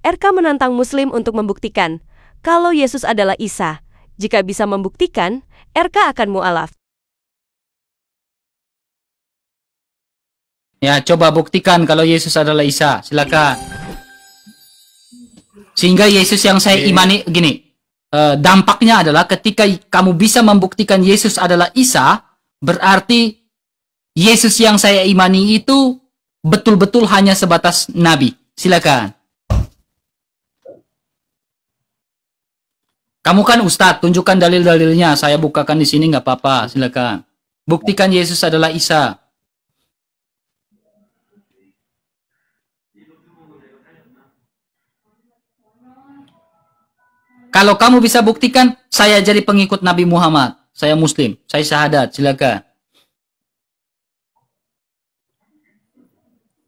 RK menantang Muslim untuk membuktikan kalau Yesus adalah Isa. Jika bisa membuktikan, RK akan mu'alaf. Ya, coba buktikan kalau Yesus adalah Isa. Silakan. Sehingga Yesus yang saya imani gini. Dampaknya adalah ketika kamu bisa membuktikan Yesus adalah Isa, berarti Yesus yang saya imani itu betul-betul hanya sebatas nabi. Silakan. Kamu kan Ustadz, tunjukkan dalil-dalilnya. Saya bukakan di sini nggak apa-apa. Silakan. Buktikan Yesus adalah Isa. Kalau kamu bisa buktikan, saya jadi pengikut Nabi Muhammad. Saya Muslim. Saya syahadat. Silakan.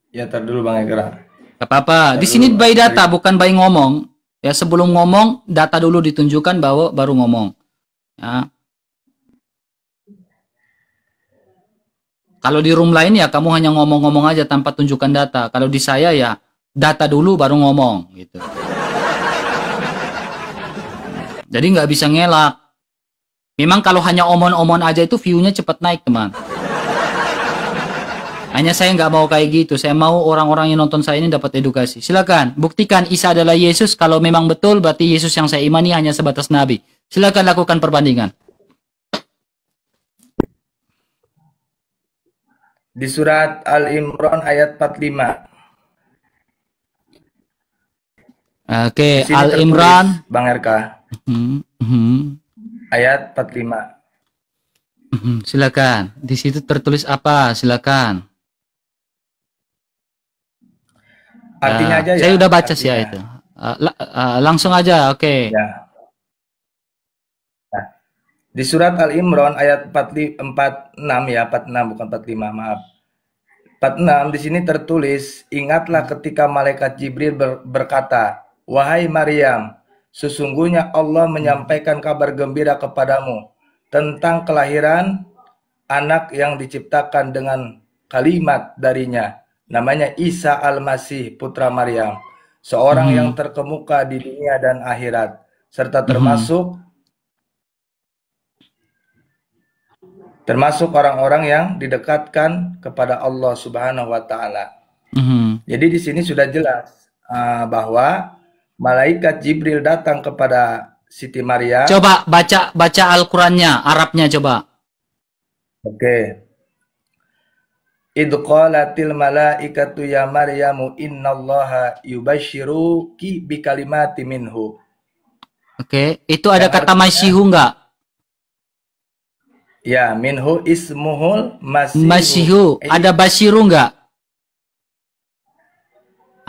Ya, tar dulu Bang Ekra. Gak apa-apa. Di sini by data, bukan by ngomong. Ya, sebelum ngomong, data dulu ditunjukkan baru ngomong. Ya. Kalau di room lain ya kamu hanya ngomong-ngomong aja tanpa tunjukkan data. Kalau di saya ya data dulu baru ngomong gitu. Jadi nggak bisa ngelak. Memang kalau hanya omon-omon aja itu view-nya cepat naik, teman. Hanya saya nggak mau kayak gitu. Saya mau orang-orang yang nonton saya ini dapat edukasi. Silakan, buktikan Isa adalah Yesus. Kalau memang betul, berarti Yesus yang saya imani hanya sebatas nabi. Silakan lakukan perbandingan. Di surat Al-Imran ayat 45. Oke, Al-Imran. Bang RK. Ayat 45. Silakan. Di situ tertulis apa? Silakan. Artinya aja ya. Saya udah baca sih ya itu. Langsung aja, oke. Ya. Nah, di surat Al-Imran ayat 46 ya, 46 bukan 45, maaf. 46 di sini tertulis, ingatlah ketika malaikat Jibril berkata, "Wahai Maryam, sesungguhnya Allah menyampaikan kabar gembira kepadamu tentang kelahiran anak yang diciptakan dengan kalimat darinya. Namanya Isa Al-Masih, putra Maryam. Seorang yang terkemuka di dunia dan akhirat. Serta termasuk orang-orang yang didekatkan kepada Allah Subhanahu wa Ta'ala." Jadi di sini sudah jelas bahwa malaikat Jibril datang kepada Siti Maryam. Coba baca Al-Qur'annya, Arabnya coba. Oke. Idh qalatil malaikatu ya Maryamu innallaha yubashshiruki bikalimati minhu. Oke, itu ada kata Masihu enggak? Ya, minhu ismuhul Masihu. Masihu, ada Basyiru enggak?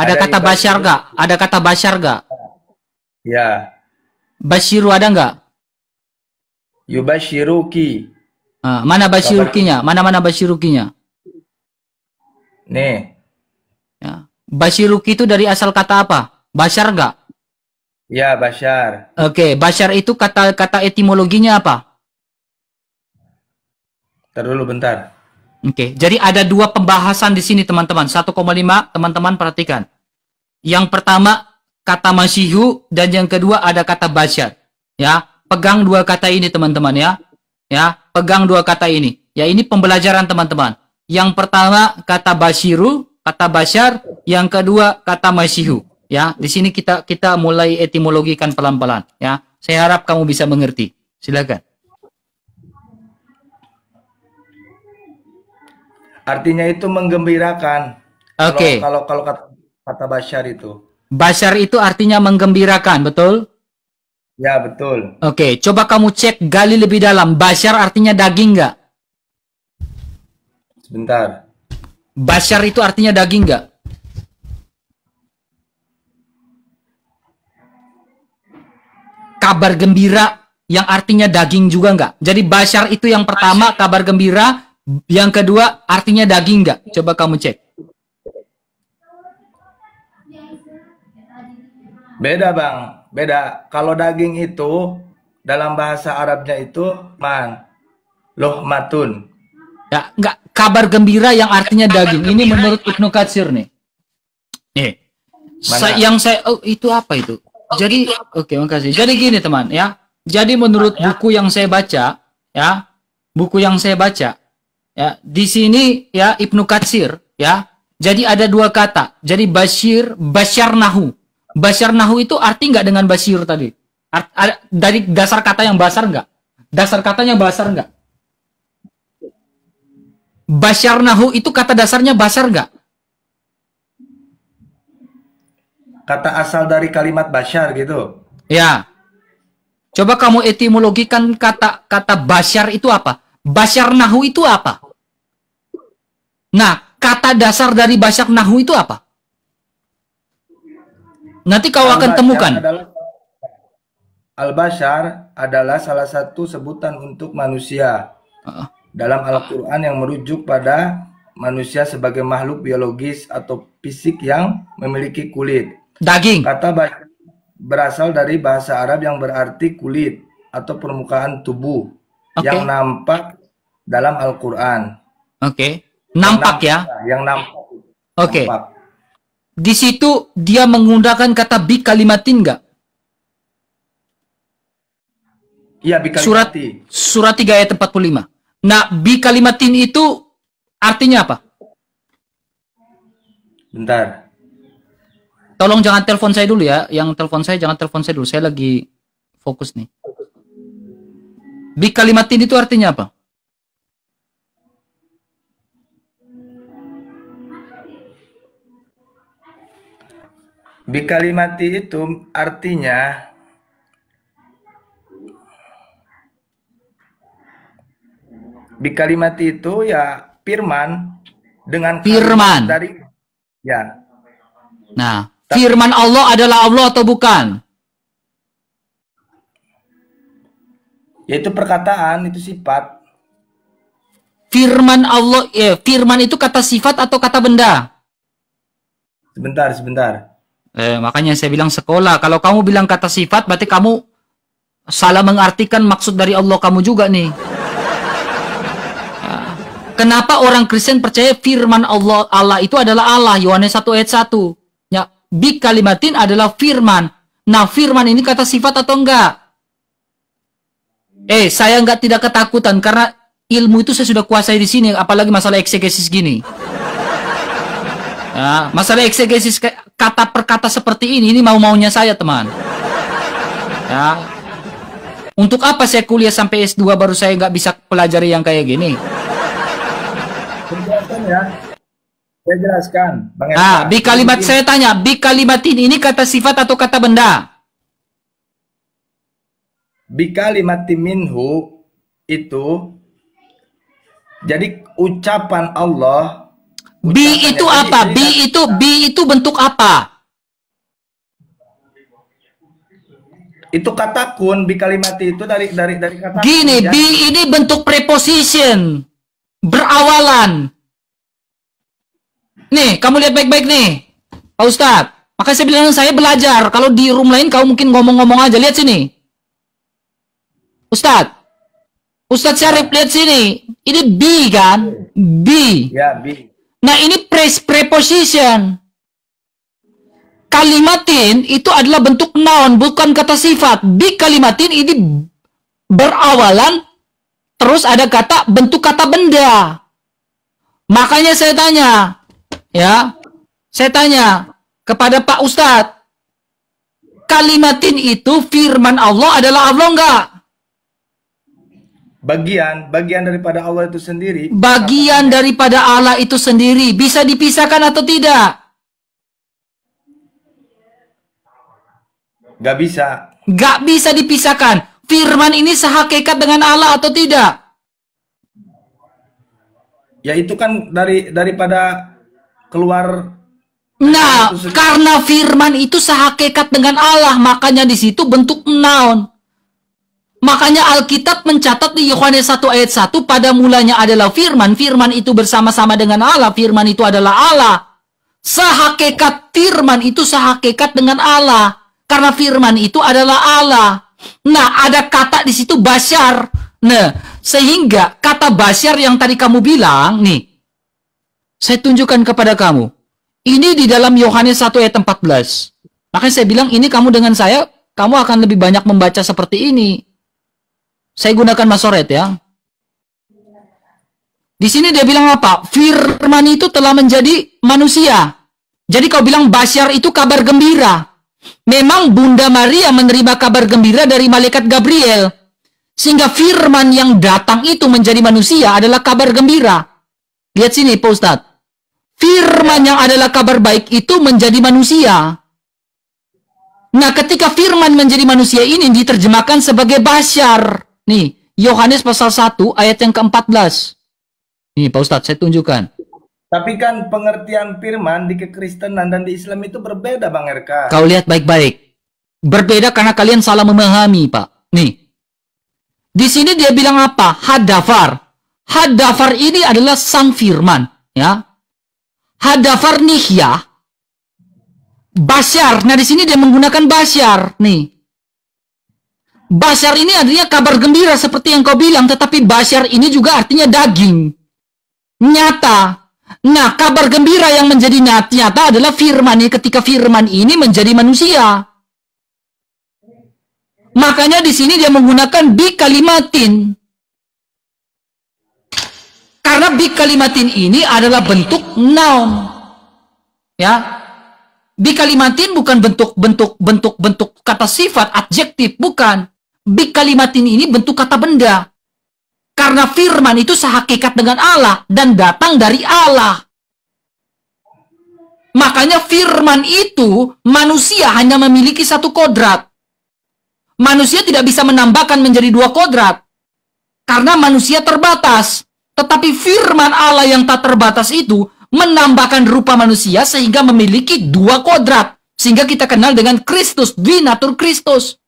Ada kata Basyar enggak? Ada kata Basyar enggak? Ya. Basyiru ada enggak? Yubashshiruki. Mana Basyirukinya? Mana Basyirukinya? Nih. Ya. Basyiruki itu dari asal kata apa? Basyar enggak? Ya, Basyar. Oke, Basyar itu kata etimologinya apa? Ntar dulu bentar. Oke, jadi ada dua pembahasan di sini teman-teman. 1,5 teman-teman perhatikan. Yang pertama kata Masihu dan yang kedua ada kata Basyar. Ya, pegang dua kata ini teman-teman ya. Ya, pegang dua kata ini. Ya, ini pembelajaran teman-teman. Yang pertama kata Basyiru, kata Basyar, yang kedua kata Masihu. Ya, di sini kita mulai etimologikan pelan-pelan. Ya, saya harap kamu bisa mengerti. Silakan. Artinya itu menggembirakan. Oke. Kalau kata Basyar itu. Basyar itu artinya menggembirakan, betul? Ya, betul. Oke, coba kamu cek gali lebih dalam. Basyar artinya daging nggak? Sebentar. Basyar itu artinya daging nggak? Kabar gembira yang artinya daging juga nggak? Jadi Basyar itu yang pertama kabar gembira, yang kedua artinya daging nggak? Coba kamu cek. Beda Bang, beda. Kalau daging itu dalam bahasa Arabnya itu luhmatun. Ya, enggak, kabar gembira yang artinya daging. Ini menurut Ibnu Katsir nih. Nih. Mana? Itu apa itu? Jadi, oke, makasih. Jadi gini teman, ya. Jadi menurut buku yang saya baca, ya, buku yang saya baca, ya, di sini ya Ibnu Katsir, ya. Jadi ada dua kata. Jadi basyarnahu. Basyarnahu itu arti nggak dengan basyir tadi? Dari dasar kata yang basar nggak? Dasar katanya basar nggak? Basyarnahu itu kata dasarnya basar nggak? Kata asal dari kalimat basyar gitu. Ya. Coba kamu etimologikan kata basyar itu apa? Basyarnahu itu apa? Nah, kata dasar dari basyarnahu itu apa? Nanti kau akan temukan. Al-Bashar adalah salah satu sebutan untuk manusia dalam Al-Quran yang merujuk pada manusia sebagai makhluk biologis atau fisik yang memiliki kulit. Daging. Kata bashar berasal dari bahasa Arab yang berarti kulit atau permukaan tubuh yang nampak dalam Al-Quran. Oke. Nampak ya? Yang nampak. Oke. Nampak. Di situ dia menggunakan kata bi kalimatin enggak? Iya, bi kalimati. Surat 3 ayat 45. Nah, bi kalimatin itu artinya apa? Bentar. Tolong jangan telepon saya dulu ya. Yang telepon saya jangan telepon saya dulu. Saya lagi fokus nih. Bi kalimatin itu artinya apa? Bi kalimati itu artinya bi kalimati itu ya firman dengan firman dari ya. Nah, firman Allah adalah Allah atau bukan? Yaitu perkataan, itu sifat. Firman Allah, firman itu kata sifat atau kata benda? Sebentar. Makanya saya bilang sekolah. Kalau kamu bilang kata sifat, berarti kamu salah mengartikan maksud dari Allah kamu juga nih. Kenapa orang Kristen percaya firman Allah itu adalah Allah? Yohanes 1 ayat 1. Ya, bi kalimatin adalah firman. Nah, firman ini kata sifat atau enggak? Saya tidak ketakutan karena ilmu itu saya sudah kuasai di sini, apalagi masalah eksegesis gini. Ya, masalah eksegesis kata per kata seperti ini mau-maunya saya, teman. Ya. Untuk apa saya kuliah sampai S2 baru saya nggak bisa pelajari yang kayak gini? Penjelasan ya. Saya jelaskan. Bang Bi kalimat saya tanya, bi kalimat ini kata sifat atau kata benda? Bi kalimati minhu itu jadi ucapan Allah. Bi itu apa? Bi itu bentuk apa? Itu kata kun, bi kalimati itu dari kata gini, kun, ya? bi ini bentuk preposition. Berawalan. Nih, kamu lihat baik-baik nih. Pak Ustadz, maka saya bilang saya belajar. Kalau di room lain kamu mungkin ngomong-ngomong aja. Lihat sini. Ustadz Syarif, lihat sini. Ini bi kan? Bi. Ya, bi. Nah, ini preposition. Kalimatin itu adalah bentuk noun, bukan kata sifat. Bi kalimatin ini berawalan, terus ada kata bentuk kata benda. Makanya saya tanya, ya, saya tanya kepada Pak Ustadz, kalimatin itu firman Allah adalah Allah enggak? Bagian daripada Allah itu sendiri. Bagian daripada Allah itu sendiri. Bisa dipisahkan atau tidak? Gak bisa. Gak bisa dipisahkan. Firman ini sehakikat dengan Allah atau tidak? Ya itu kan daripada keluar. Nah, karena firman itu sehakikat dengan Allah, makanya di situ bentuk noun. Makanya Alkitab mencatat di Yohanes 1 ayat 1, pada mulanya adalah firman, firman itu bersama-sama dengan Allah, firman itu adalah Allah. Sehakikat firman itu sehakikat dengan Allah, karena firman itu adalah Allah. Nah, ada kata di situ basyar. Nah, sehingga kata basyar yang tadi kamu bilang, nih, saya tunjukkan kepada kamu. Ini di dalam Yohanes 1 ayat 14. Makanya saya bilang ini kamu dengan saya, kamu akan lebih banyak membaca seperti ini. Saya gunakan Masoret ya. Di sini dia bilang apa? Firman itu telah menjadi manusia. Jadi kau bilang Basyar itu kabar gembira. Memang Bunda Maria menerima kabar gembira dari malaikat Gabriel. Sehingga firman yang datang itu menjadi manusia adalah kabar gembira. Lihat sini Pak Ustadz. Firman yang adalah kabar baik itu menjadi manusia. Nah, ketika firman menjadi manusia ini diterjemahkan sebagai Basyar. Nih, Yohanes pasal 1 ayat yang ke-14. Nih, Pak Ustadz, saya tunjukkan. Tapi kan pengertian firman di kekristenan dan di Islam itu berbeda, Bang RK. Kau lihat baik-baik. Berbeda karena kalian salah memahami, Pak. Nih. Di sini dia bilang apa? Hadafar. Hadafar ini adalah sang firman, ya. Hadafar Nihya, Basyar. Nah, di sini dia menggunakan Basyar. Nih. Basyar ini artinya kabar gembira seperti yang kau bilang. Tetapi Basyar ini juga artinya daging. Nyata. Nah, kabar gembira yang menjadi nyata adalah firman ini ketika firman ini menjadi manusia. Makanya di sini dia menggunakan bi kalimatin. Karena bi kalimatin ini adalah bentuk noun. Ya. Bi kalimatin bukan bentuk kata sifat adjektif, bukan. Bi kalimatin ini bentuk kata benda. Karena firman itu sehakikat dengan Allah dan datang dari Allah. Makanya firman itu manusia hanya memiliki satu kodrat. Manusia tidak bisa menambahkan menjadi dua kodrat. Karena manusia terbatas. Tetapi firman Allah yang tak terbatas itu menambahkan rupa manusia sehingga memiliki dua kodrat. Sehingga kita kenal dengan Kristus, Dinatur Kristus.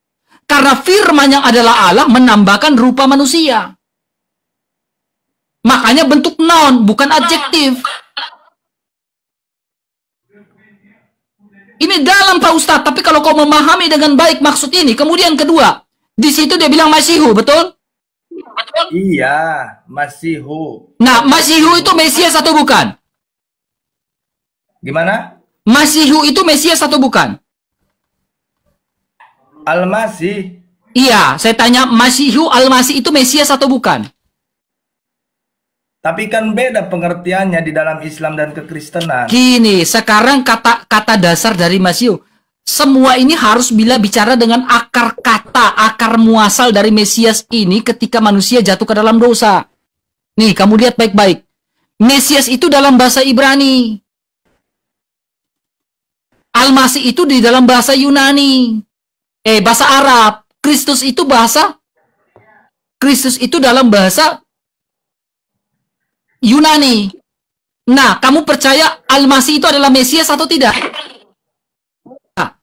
Karena firman yang adalah Allah menambahkan rupa manusia. Makanya bentuk noun, bukan adjektif. Ini dalam Pak Ustadz, tapi kalau kau memahami dengan baik maksud ini, kemudian kedua, di situ dia bilang Masihu, betul? Iya, Masihu. Nah, Masihu itu Mesias atau bukan? Gimana? Masihu itu Mesias atau bukan? Al-Masih. Iya, saya tanya Masihu Al-Masih itu Mesias atau bukan? Tapi kan beda pengertiannya di dalam Islam dan kekristenan. Gini, sekarang kata dasar dari Masihu. Semua ini harus bila bicara dengan akar kata, akar muasal dari Mesias ini ketika manusia jatuh ke dalam dosa. Nih, kamu lihat baik-baik. Mesias itu dalam bahasa Ibrani. Al-Masih itu di dalam bahasa Yunani. Bahasa Arab. Kristus itu dalam bahasa Yunani. Nah, kamu percaya Al-Masih itu adalah Mesias atau tidak? Nah,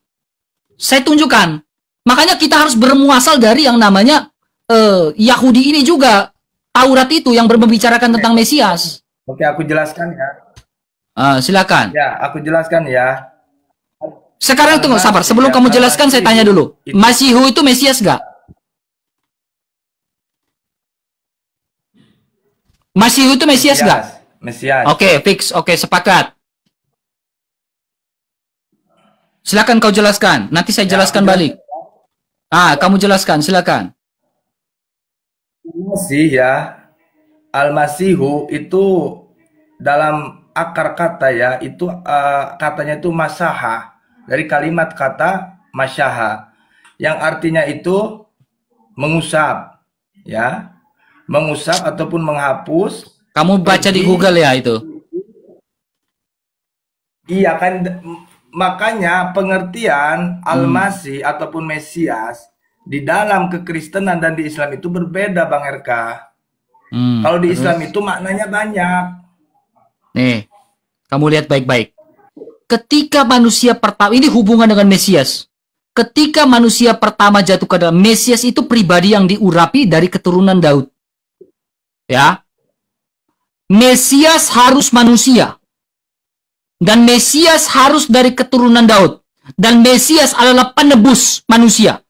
saya tunjukkan. Makanya kita harus bermuasal dari yang namanya Yahudi ini juga. Taurat itu yang membicarakan tentang Mesias. Oke, aku jelaskan ya. Silakan. Ya, aku jelaskan ya. Sekarang tunggu, sabar. Sebelum kamu jelaskan, saya tanya dulu. Masihu itu Mesias gak? Masihu itu Mesias gak? Mesias. Oke, fix. Oke, sepakat. Silakan kau jelaskan. Nanti saya jelaskan balik. Kamu jelaskan. Silakan. Masih ya. Al-Masihu itu dalam akar kata ya, itu katanya itu masaha. Dari kalimat kata masyaha, yang artinya itu mengusap, ya, mengusap ataupun menghapus. Kamu baca di Google ya itu? Iya kan, makanya pengertian Al-Masih ataupun Mesias di dalam kekristenan dan di Islam itu berbeda, Bang RK. Kalau di Islam itu maknanya banyak. Nih, kamu lihat baik-baik. Ketika manusia pertama, ini hubungan dengan Mesias. Ketika manusia pertama jatuh ke dalam, Mesias itu pribadi yang diurapi dari keturunan Daud. Ya. Mesias harus manusia. Dan Mesias harus dari keturunan Daud. Dan Mesias adalah penebus manusia.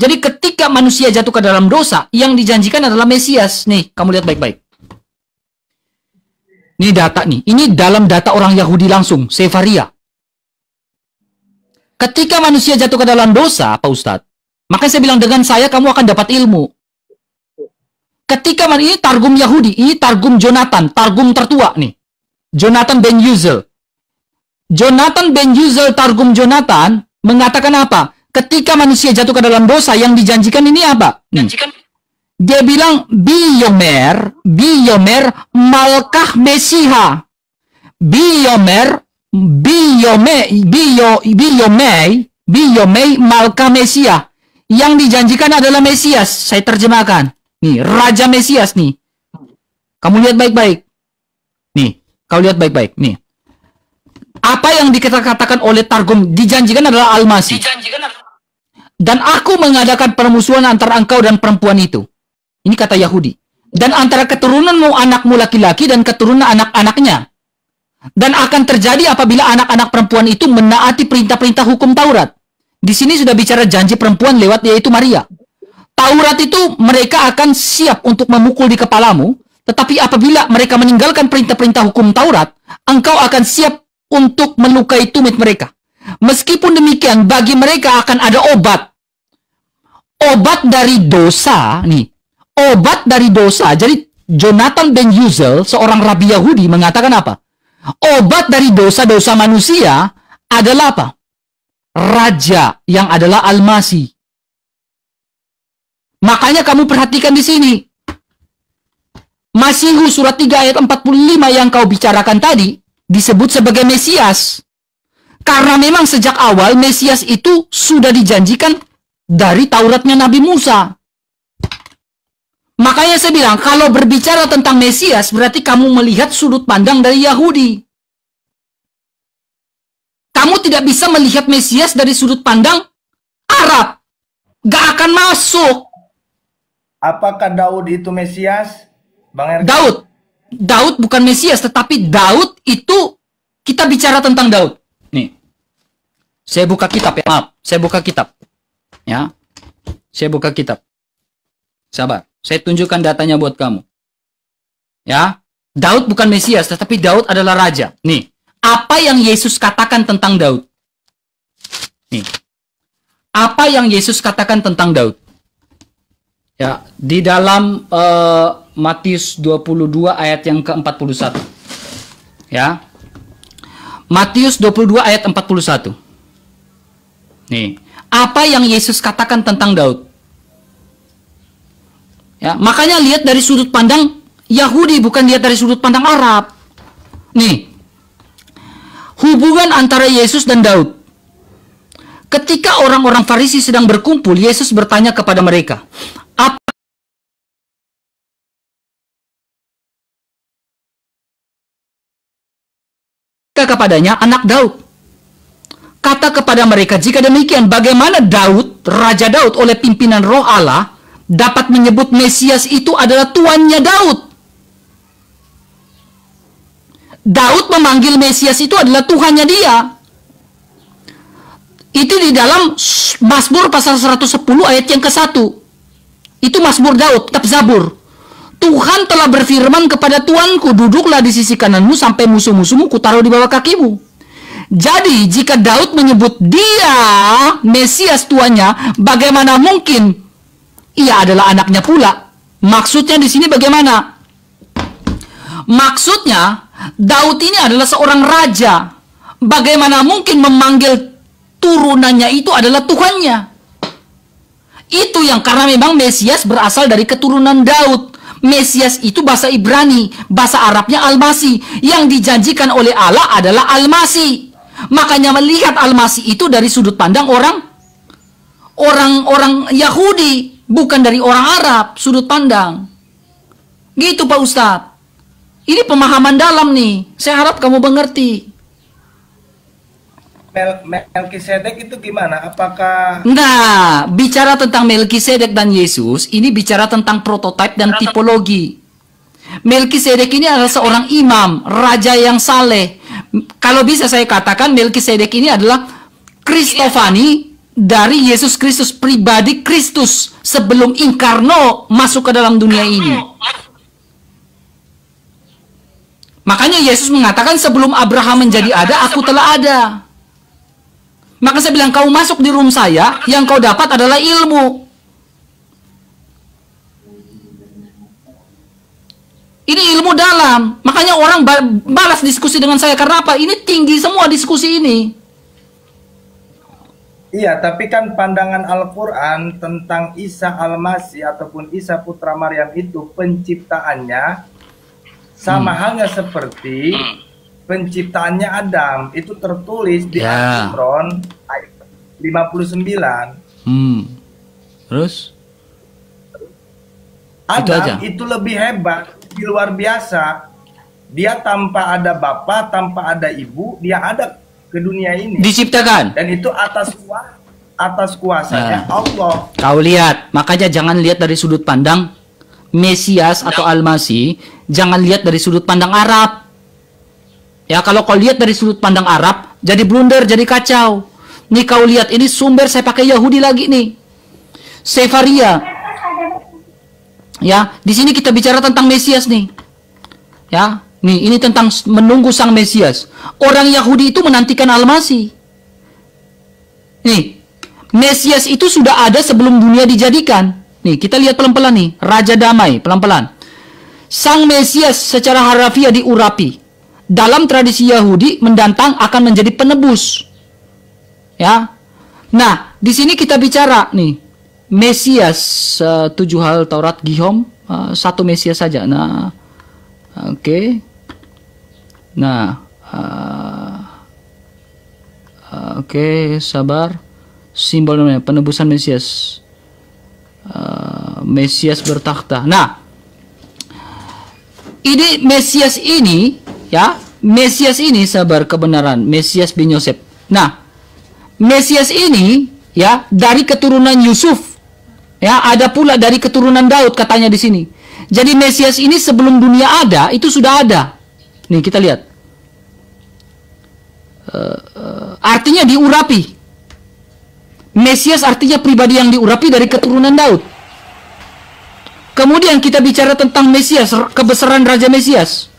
Jadi ketika manusia jatuh ke dalam dosa, yang dijanjikan adalah Mesias. Nih, kamu lihat baik-baik. Ini data nih. Ini dalam data orang Yahudi langsung, Sefaria. Ketika manusia jatuh ke dalam dosa, Pak Ustadz, maka saya bilang dengan saya kamu akan dapat ilmu. Ketika ini Targum Yahudi, ini Targum Jonathan, Targum tertua nih. Jonathan Ben Yuzel. Jonathan Ben Yuzel, Targum Jonathan, mengatakan apa? Ketika manusia jatuh ke dalam dosa, yang dijanjikan ini apa? Dia bilang, Biyomer, Malkah Mesiha. Biyomei, Malkah Mesia. Yang dijanjikan adalah Mesias. Saya terjemahkan. Nih, Raja Mesias nih. Kamu lihat baik-baik. Nih, kau lihat baik-baik. Nih. Apa yang dikatakan oleh Targum dijanjikan adalah Al-Masih. Dan aku mengadakan permusuhan antara engkau dan perempuan itu. Ini kata Yahudi. Dan antara keturunanmu, anakmu laki-laki, dan keturunan anak-anaknya. Dan akan terjadi apabila anak-anak perempuan itu menaati perintah-perintah hukum Taurat. Di sini sudah bicara janji perempuan lewat yaitu Maria. Taurat itu mereka akan siap untuk memukul di kepalamu. Tetapi apabila mereka meninggalkan perintah-perintah hukum Taurat, engkau akan siap untuk melukai tumit mereka. Meskipun demikian, bagi mereka akan ada obat. Obat dari dosa, nih. Obat dari dosa. Jadi, Jonathan Ben Yuzel, seorang rabi Yahudi, mengatakan apa? Obat dari dosa-dosa manusia adalah apa? Raja yang adalah Al-Masih. Makanya kamu perhatikan di sini. Masihu surat 3 ayat 45 yang kau bicarakan tadi, disebut sebagai Mesias. Karena memang sejak awal Mesias itu sudah dijanjikan dari Tauratnya Nabi Musa. Makanya saya bilang, kalau berbicara tentang Mesias, berarti kamu melihat sudut pandang dari Yahudi. Kamu tidak bisa melihat Mesias dari sudut pandang Arab. Gak akan masuk. Apakah Daud itu Mesias? Bang Erkan? Daud bukan Mesias, tetapi Daud itu, kita bicara tentang Daud. Nih, saya buka kitab ya, maaf, saya buka kitab. Ya, saya buka kitab. Sabar, saya tunjukkan datanya buat kamu. Ya, Daud bukan Mesias, tetapi Daud adalah raja. Nih, apa yang Yesus katakan tentang Daud? Nih, apa yang Yesus katakan tentang Daud? Ya, di dalam Matius 22 ayat yang ke-41. Ya. Matius 22 ayat 41. Nih, apa yang Yesus katakan tentang Daud? Ya, makanya lihat dari sudut pandang Yahudi, bukan lihat dari sudut pandang Arab. Nih. Hubungan antara Yesus dan Daud. Ketika orang-orang Farisi sedang berkumpul, Yesus bertanya kepada mereka, kepadanya anak Daud. Kata kepada mereka, jika demikian bagaimana Daud, Raja Daud oleh pimpinan Roh Allah dapat menyebut Mesias itu adalah tuannya Daud? Daud memanggil Mesias itu adalah Tuhannya dia. Itu di dalam Mazmur pasal 110 ayat yang ke-1. Itu Mazmur Daud, kitab Zabur. Tuhan telah berfirman kepada Tuanku, duduklah di sisi kananmu sampai musuh-musuhmu kutaruh di bawah kakimu. Jadi, jika Daud menyebut dia Mesias tuannya, bagaimana mungkin ia adalah anaknya pula? Maksudnya di sini bagaimana? Maksudnya, Daud ini adalah seorang raja. Bagaimana mungkin memanggil turunannya itu adalah Tuhannya? Itu yang karena memang Mesias berasal dari keturunan Daud. Mesias itu bahasa Ibrani, bahasa Arabnya Al-Masih. Yang dijanjikan oleh Allah adalah Al-Masih. Makanya melihat Al-Masih itu dari sudut pandang orang Yahudi, bukan dari orang Arab, sudut pandang. Gitu Pak Ustadz. Ini pemahaman dalam nih. Saya harap kamu mengerti. Melkisedek itu gimana? Apakah... Nah, bicara tentang Melkisedek dan Yesus, ini bicara tentang prototipe dan tipologi. Melkisedek ini adalah seorang imam, raja yang saleh. Kalau bisa saya katakan, Melkisedek ini adalah Kristofani dari Yesus Kristus, pribadi Kristus sebelum Inkarno masuk ke dalam dunia ini. Makanya Yesus mengatakan sebelum Abraham menjadi ada, aku telah ada. Maka saya bilang, kau masuk di room saya, yang kau dapat adalah ilmu. Ini ilmu dalam. Makanya orang balas diskusi dengan saya. Karena apa? Ini tinggi semua diskusi ini. Iya, tapi kan pandangan Al-Quran tentang Isa Al-Masih ataupun Isa Putra Maryam itu penciptaannya sama halnya seperti penciptaannya Adam. Itu tertulis di Al-Imran ayat 59. Terus? Adam itu lebih hebat, lebih luar biasa. Dia tanpa ada bapa, tanpa ada ibu, dia ada ke dunia ini. Diciptakan. Dan itu atas kuasanya Allah. Kau lihat, makanya jangan lihat dari sudut pandang Mesias atau Al-Masih, jangan lihat dari sudut pandang Arab. Ya, kalau kau lihat dari sudut pandang Arab, jadi blunder, jadi kacau. Nih kau lihat, ini sumber saya pakai Yahudi lagi nih. Sefaria. Ya, di sini kita bicara tentang Mesias nih. Ya, nih ini tentang menunggu sang Mesias. Orang Yahudi itu menantikan Al-Masih. Nih, Mesias itu sudah ada sebelum dunia dijadikan. Nih, kita lihat pelan-pelan nih, Raja Damai, pelan-pelan. Sang Mesias secara harafiah diurapi. Dalam tradisi Yahudi mendatang akan menjadi penebus. Ya. Nah, di sini kita bicara nih Mesias, 7 hal Taurat Gihom, satu Mesias saja. Nah, oke. Nah, oke, sabar. Simbol namanya penebusan Mesias. Mesias bertakhta. Nah, ini Mesias ini, ya, Mesias ini sabar kebenaran, Mesias bin Yosef. Nah, Mesias ini, ya, dari keturunan Yusuf. Ya, ada pula dari keturunan Daud katanya di sini. Jadi Mesias ini sebelum dunia ada, itu sudah ada. Nih kita lihat. Artinya diurapi. Mesias artinya pribadi yang diurapi dari keturunan Daud. Kemudian kita bicara tentang Mesias, kebesaran Raja Mesias.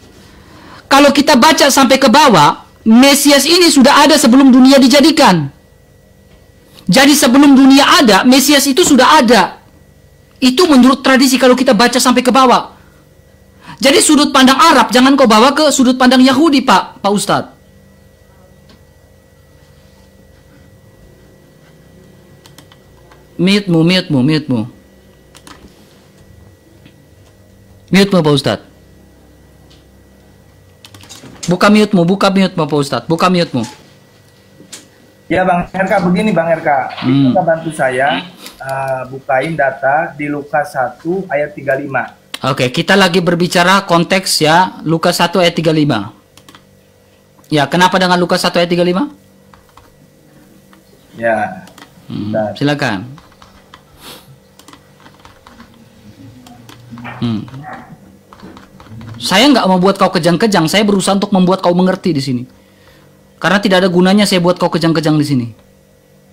Kalau kita baca sampai ke bawah, Mesias ini sudah ada sebelum dunia dijadikan. Jadi sebelum dunia ada, Mesias itu sudah ada. Itu menurut tradisi kalau kita baca sampai ke bawah. Jadi sudut pandang Arab jangan kau bawa ke sudut pandang Yahudi, Pak Ustadz. Mute-mu, Pak Ustadz. Buka mute-mu, Pak Ustadz. Buka mute-mu. Ya Bang RK, begini Bang RK, kita bantu saya bukain data di Lukas 1 ayat 35. Oke, kita lagi berbicara konteks ya, Lukas 1 ayat 35. Ya, kenapa dengan Lukas 1 ayat 35? Ya, silakan. Saya nggak mau buat kau kejang-kejang, saya berusaha untuk membuat kau mengerti di sini. Karena tidak ada gunanya saya buat kau kejang-kejang di sini.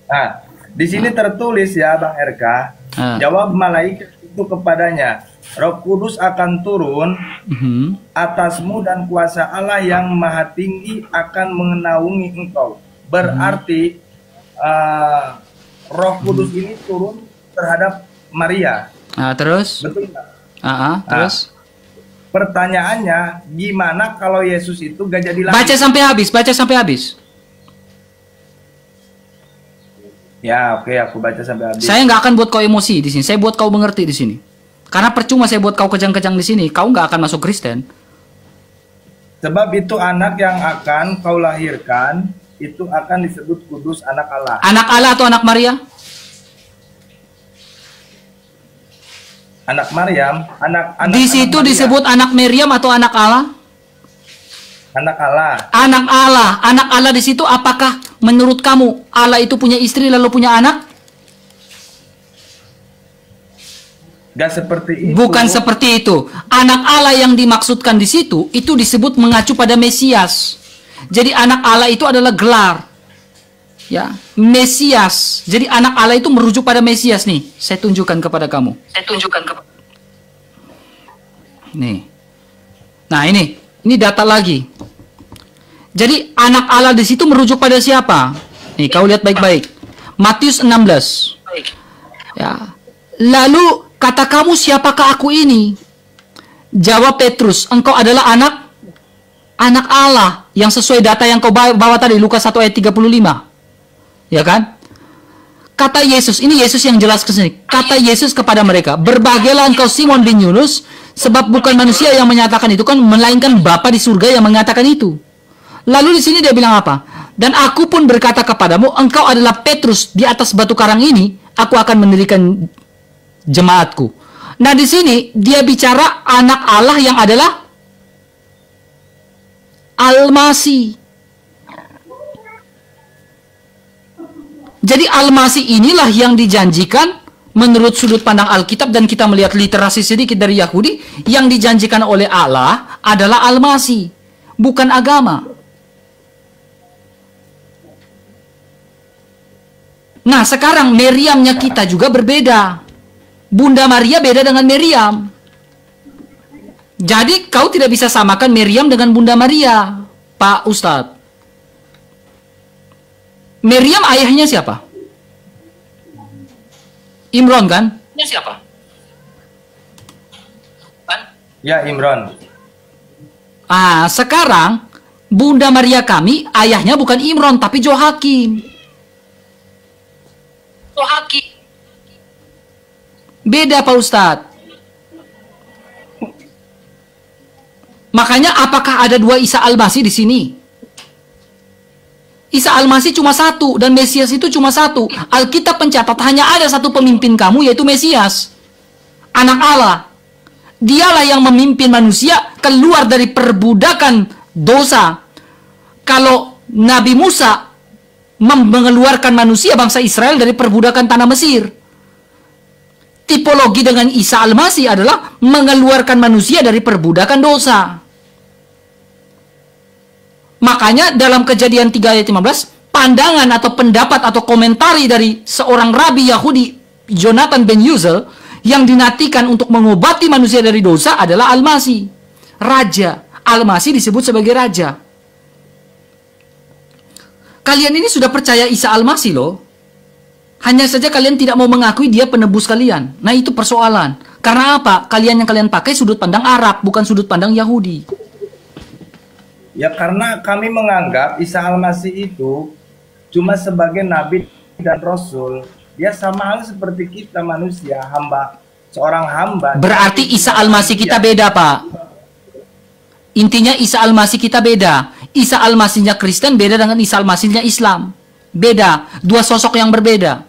Nah, di sini tertulis ya Bang RK, jawab malaikat itu kepadanya, Roh Kudus akan turun atasmu dan kuasa Allah yang maha tinggi akan mengenaungi engkau. Berarti Roh Kudus ini turun terhadap Maria. Terus? Betul nggak? Terus? Pertanyaannya, gimana kalau Yesus itu gak jadi lahir? Baca sampai habis. Ya, oke, aku baca sampai habis. Saya nggak akan buat kau emosi di sini. Saya buat kau mengerti di sini. Karena percuma saya buat kau kejang-kejang di sini. Kau nggak akan masuk Kristen. Sebab itu anak yang akan kau lahirkan itu akan disebut kudus, anak Allah. Anak Allah atau anak Maria? Anak Maryam, anak di situ anak disebut anak Maryam atau anak Allah? Anak Allah. Anak Allah. Anak Allah di situ apakah menurut kamu Allah itu punya istri lalu punya anak? Gak seperti itu. Bukan seperti itu. Anak Allah yang dimaksudkan di situ itu disebut mengacu pada Mesias. Jadi anak Allah itu adalah gelar. Ya, Mesias. Jadi anak Allah itu merujuk pada Mesias nih. Saya tunjukkan kepada kamu. Nih. Nah, ini Ini data lagi. Jadi anak Allah di situ merujuk pada siapa? Nih, kau lihat baik-baik. Matius 16. Ya. Lalu kata kamu, siapakah aku ini? Jawab Petrus, engkau adalah anak Allah yang sesuai data yang kau bawa tadi, Lukas 1 ayat 35. Ya kan? Kata Yesus, ini Yesus yang jelas ke sini. Kata Yesus kepada mereka, "Berbahagialah engkau Simon bin Yunus, sebab bukan manusia yang menyatakan itu kan, melainkan Bapa di surga yang mengatakan itu." Lalu di sini dia bilang apa? "Dan aku pun berkata kepadamu, engkau adalah Petrus, di atas batu karang ini aku akan mendirikan jemaatku." Nah, di sini dia bicara anak Allah yang adalah Al-Masih. Jadi Al-Masih inilah yang dijanjikan menurut sudut pandang Alkitab, dan kita melihat literasi sedikit dari Yahudi, yang dijanjikan oleh Allah adalah Al-Masih, bukan agama. Nah, sekarang Meriamnya kita juga berbeda. Bunda Maria beda dengan Meriam. Jadi kau tidak bisa samakan Meriam dengan Bunda Maria, Pak Ustadz. Meriam ayahnya siapa? Imron kan? Ayahnya siapa? Kan? Ya, Imron. Sekarang Bunda Maria kami ayahnya bukan Imron tapi Johakim. Beda Pak Ustadz. Makanya apakah ada dua Isa Al-Masih di sini? Isa Al-Masih cuma satu, dan Mesias itu cuma satu. Alkitab pencatat hanya ada satu pemimpin kamu, yaitu Mesias, anak Allah. Dialah yang memimpin manusia keluar dari perbudakan dosa. Kalau Nabi Musa mengeluarkan manusia bangsa Israel dari perbudakan tanah Mesir, tipologi dengan Isa Al-Masih adalah mengeluarkan manusia dari perbudakan dosa. Makanya dalam Kejadian 3 ayat 15, pandangan atau pendapat atau komentari dari seorang rabi Yahudi, Jonathan ben Yuzel, yang dinantikan untuk mengobati manusia dari dosa adalah Al-Masih, raja. Al-Masih disebut sebagai raja. Kalian ini sudah percaya Isa Al-Masih loh. Hanya saja kalian tidak mau mengakui dia penebus kalian. Nah, itu persoalan. Karena apa? Kalian yang kalian pakai sudut pandang Arab, bukan sudut pandang Yahudi. Ya, karena kami menganggap Isa Al-Masih itu cuma sebagai nabi dan rasul. Dia sama hal seperti kita manusia, hamba, seorang hamba. Berarti Isa Al-Masih kita beda, Pak. Intinya Isa Al-Masih kita beda. Isa Al-Masihnya Kristen beda dengan Isa Al-Masihnya Islam. Beda, dua sosok yang berbeda.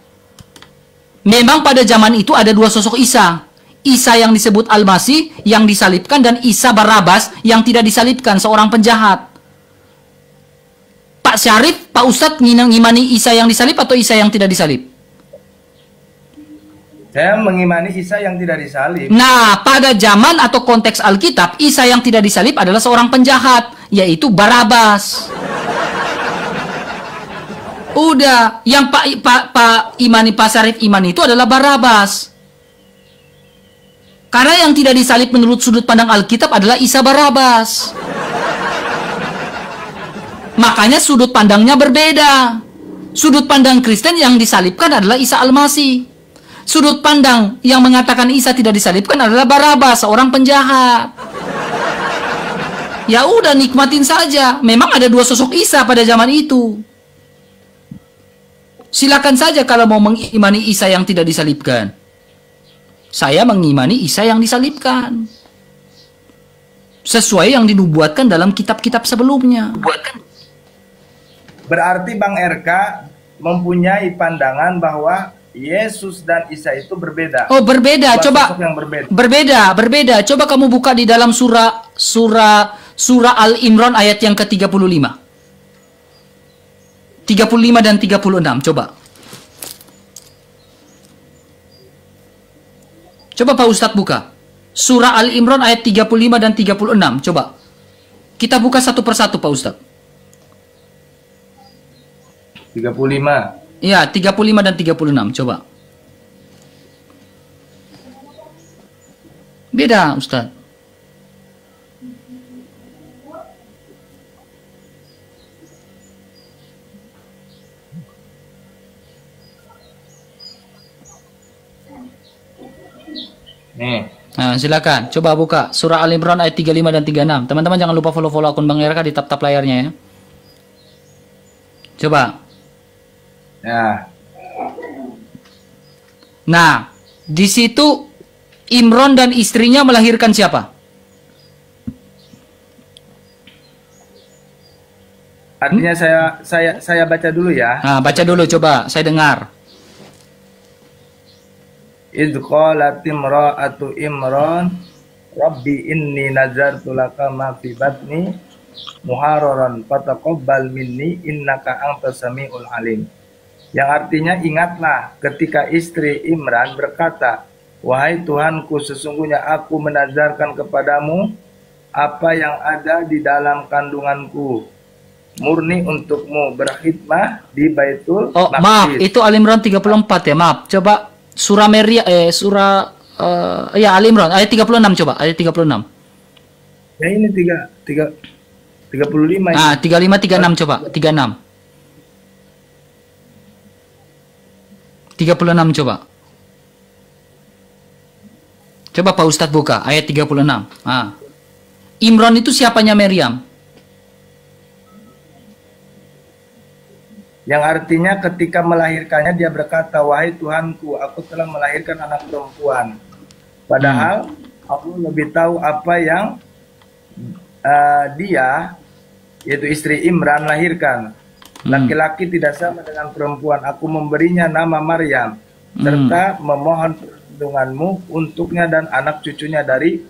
Memang pada zaman itu ada dua sosok Isa. Isa yang disebut Al-Masih, yang disalibkan, dan Isa Barabas yang tidak disalibkan, seorang penjahat. Pak Syarif, Pak Ustadz ngimani Isa yang disalib atau Isa yang tidak disalib? Saya mengimani Isa yang tidak disalib. Nah, pada zaman atau konteks Alkitab, Isa yang tidak disalib adalah seorang penjahat, yaitu Barabas. Udah, yang Pak imani, Pak Syarif imani itu adalah Barabas. Karena yang tidak disalib menurut sudut pandang Alkitab adalah Isa Barabas. Makanya sudut pandangnya berbeda. Sudut pandang Kristen yang disalibkan adalah Isa Al-Masih. Sudut pandang yang mengatakan Isa tidak disalibkan adalah Barabas, seorang penjahat. Ya udah, nikmatin saja. Memang ada dua sosok Isa pada zaman itu. Silakan saja kalau mau mengimani Isa yang tidak disalibkan. Saya mengimani Isa yang disalibkan. Sesuai yang dinubuatkan dalam kitab-kitab sebelumnya. Berarti Bang RK mempunyai pandangan bahwa Yesus dan Isa itu berbeda. Oh, berbeda. Dua Coba sosok yang berbeda. Berbeda. Coba kamu buka di dalam surah Al-Imran ayat yang ke-35. 35 dan 36, coba. Coba Pak Ustadz buka. Surah Al-Imran ayat 35 dan 36, coba. Kita buka satu persatu Pak Ustadz. 35. Iya, 35 dan 36, coba. Beda, Ustadz. Nih. Nah, silakan. Coba buka surah Al-Imran ayat 35 dan 36. Teman-teman jangan lupa follow-follow akun Bang RK di tap-tap layarnya ya. Coba. Ya. Nah, di situ Imron dan istrinya melahirkan siapa? Artinya saya baca dulu ya. Nah, baca dulu coba, saya dengar. Idh qalat imra'atu Imran Rabbi inni nazartu laka ma fi batni muhararan fataqabbal minni innaka antas samiul alim. Yang artinya ingatlah ketika istri Imran berkata, wahai Tuhanku, sesungguhnya aku menazarkan kepadamu apa yang ada di dalam kandunganku murni untukmu berkhidmah di Baitul Oh, Maqdis. maaf, itu Al-Imran 34 ya, maaf. Coba surah ya Al-Imran ayat 36 coba, ayat 36. Ya ini 35 ini. Ah, 35 36 coba, 36. 36 coba. Coba Pak Ustadz buka ayat 36. Ah. Imran itu siapanya Maryam? Yang artinya ketika melahirkannya dia berkata, wahai Tuhanku, aku telah melahirkan anak perempuan. Padahal aku lebih tahu apa yang dia, yaitu istri Imran, lahirkan. Laki-laki tidak sama dengan perempuan. Aku memberinya nama Maryam, serta memohon perlindunganmu untuknya dan anak cucunya dari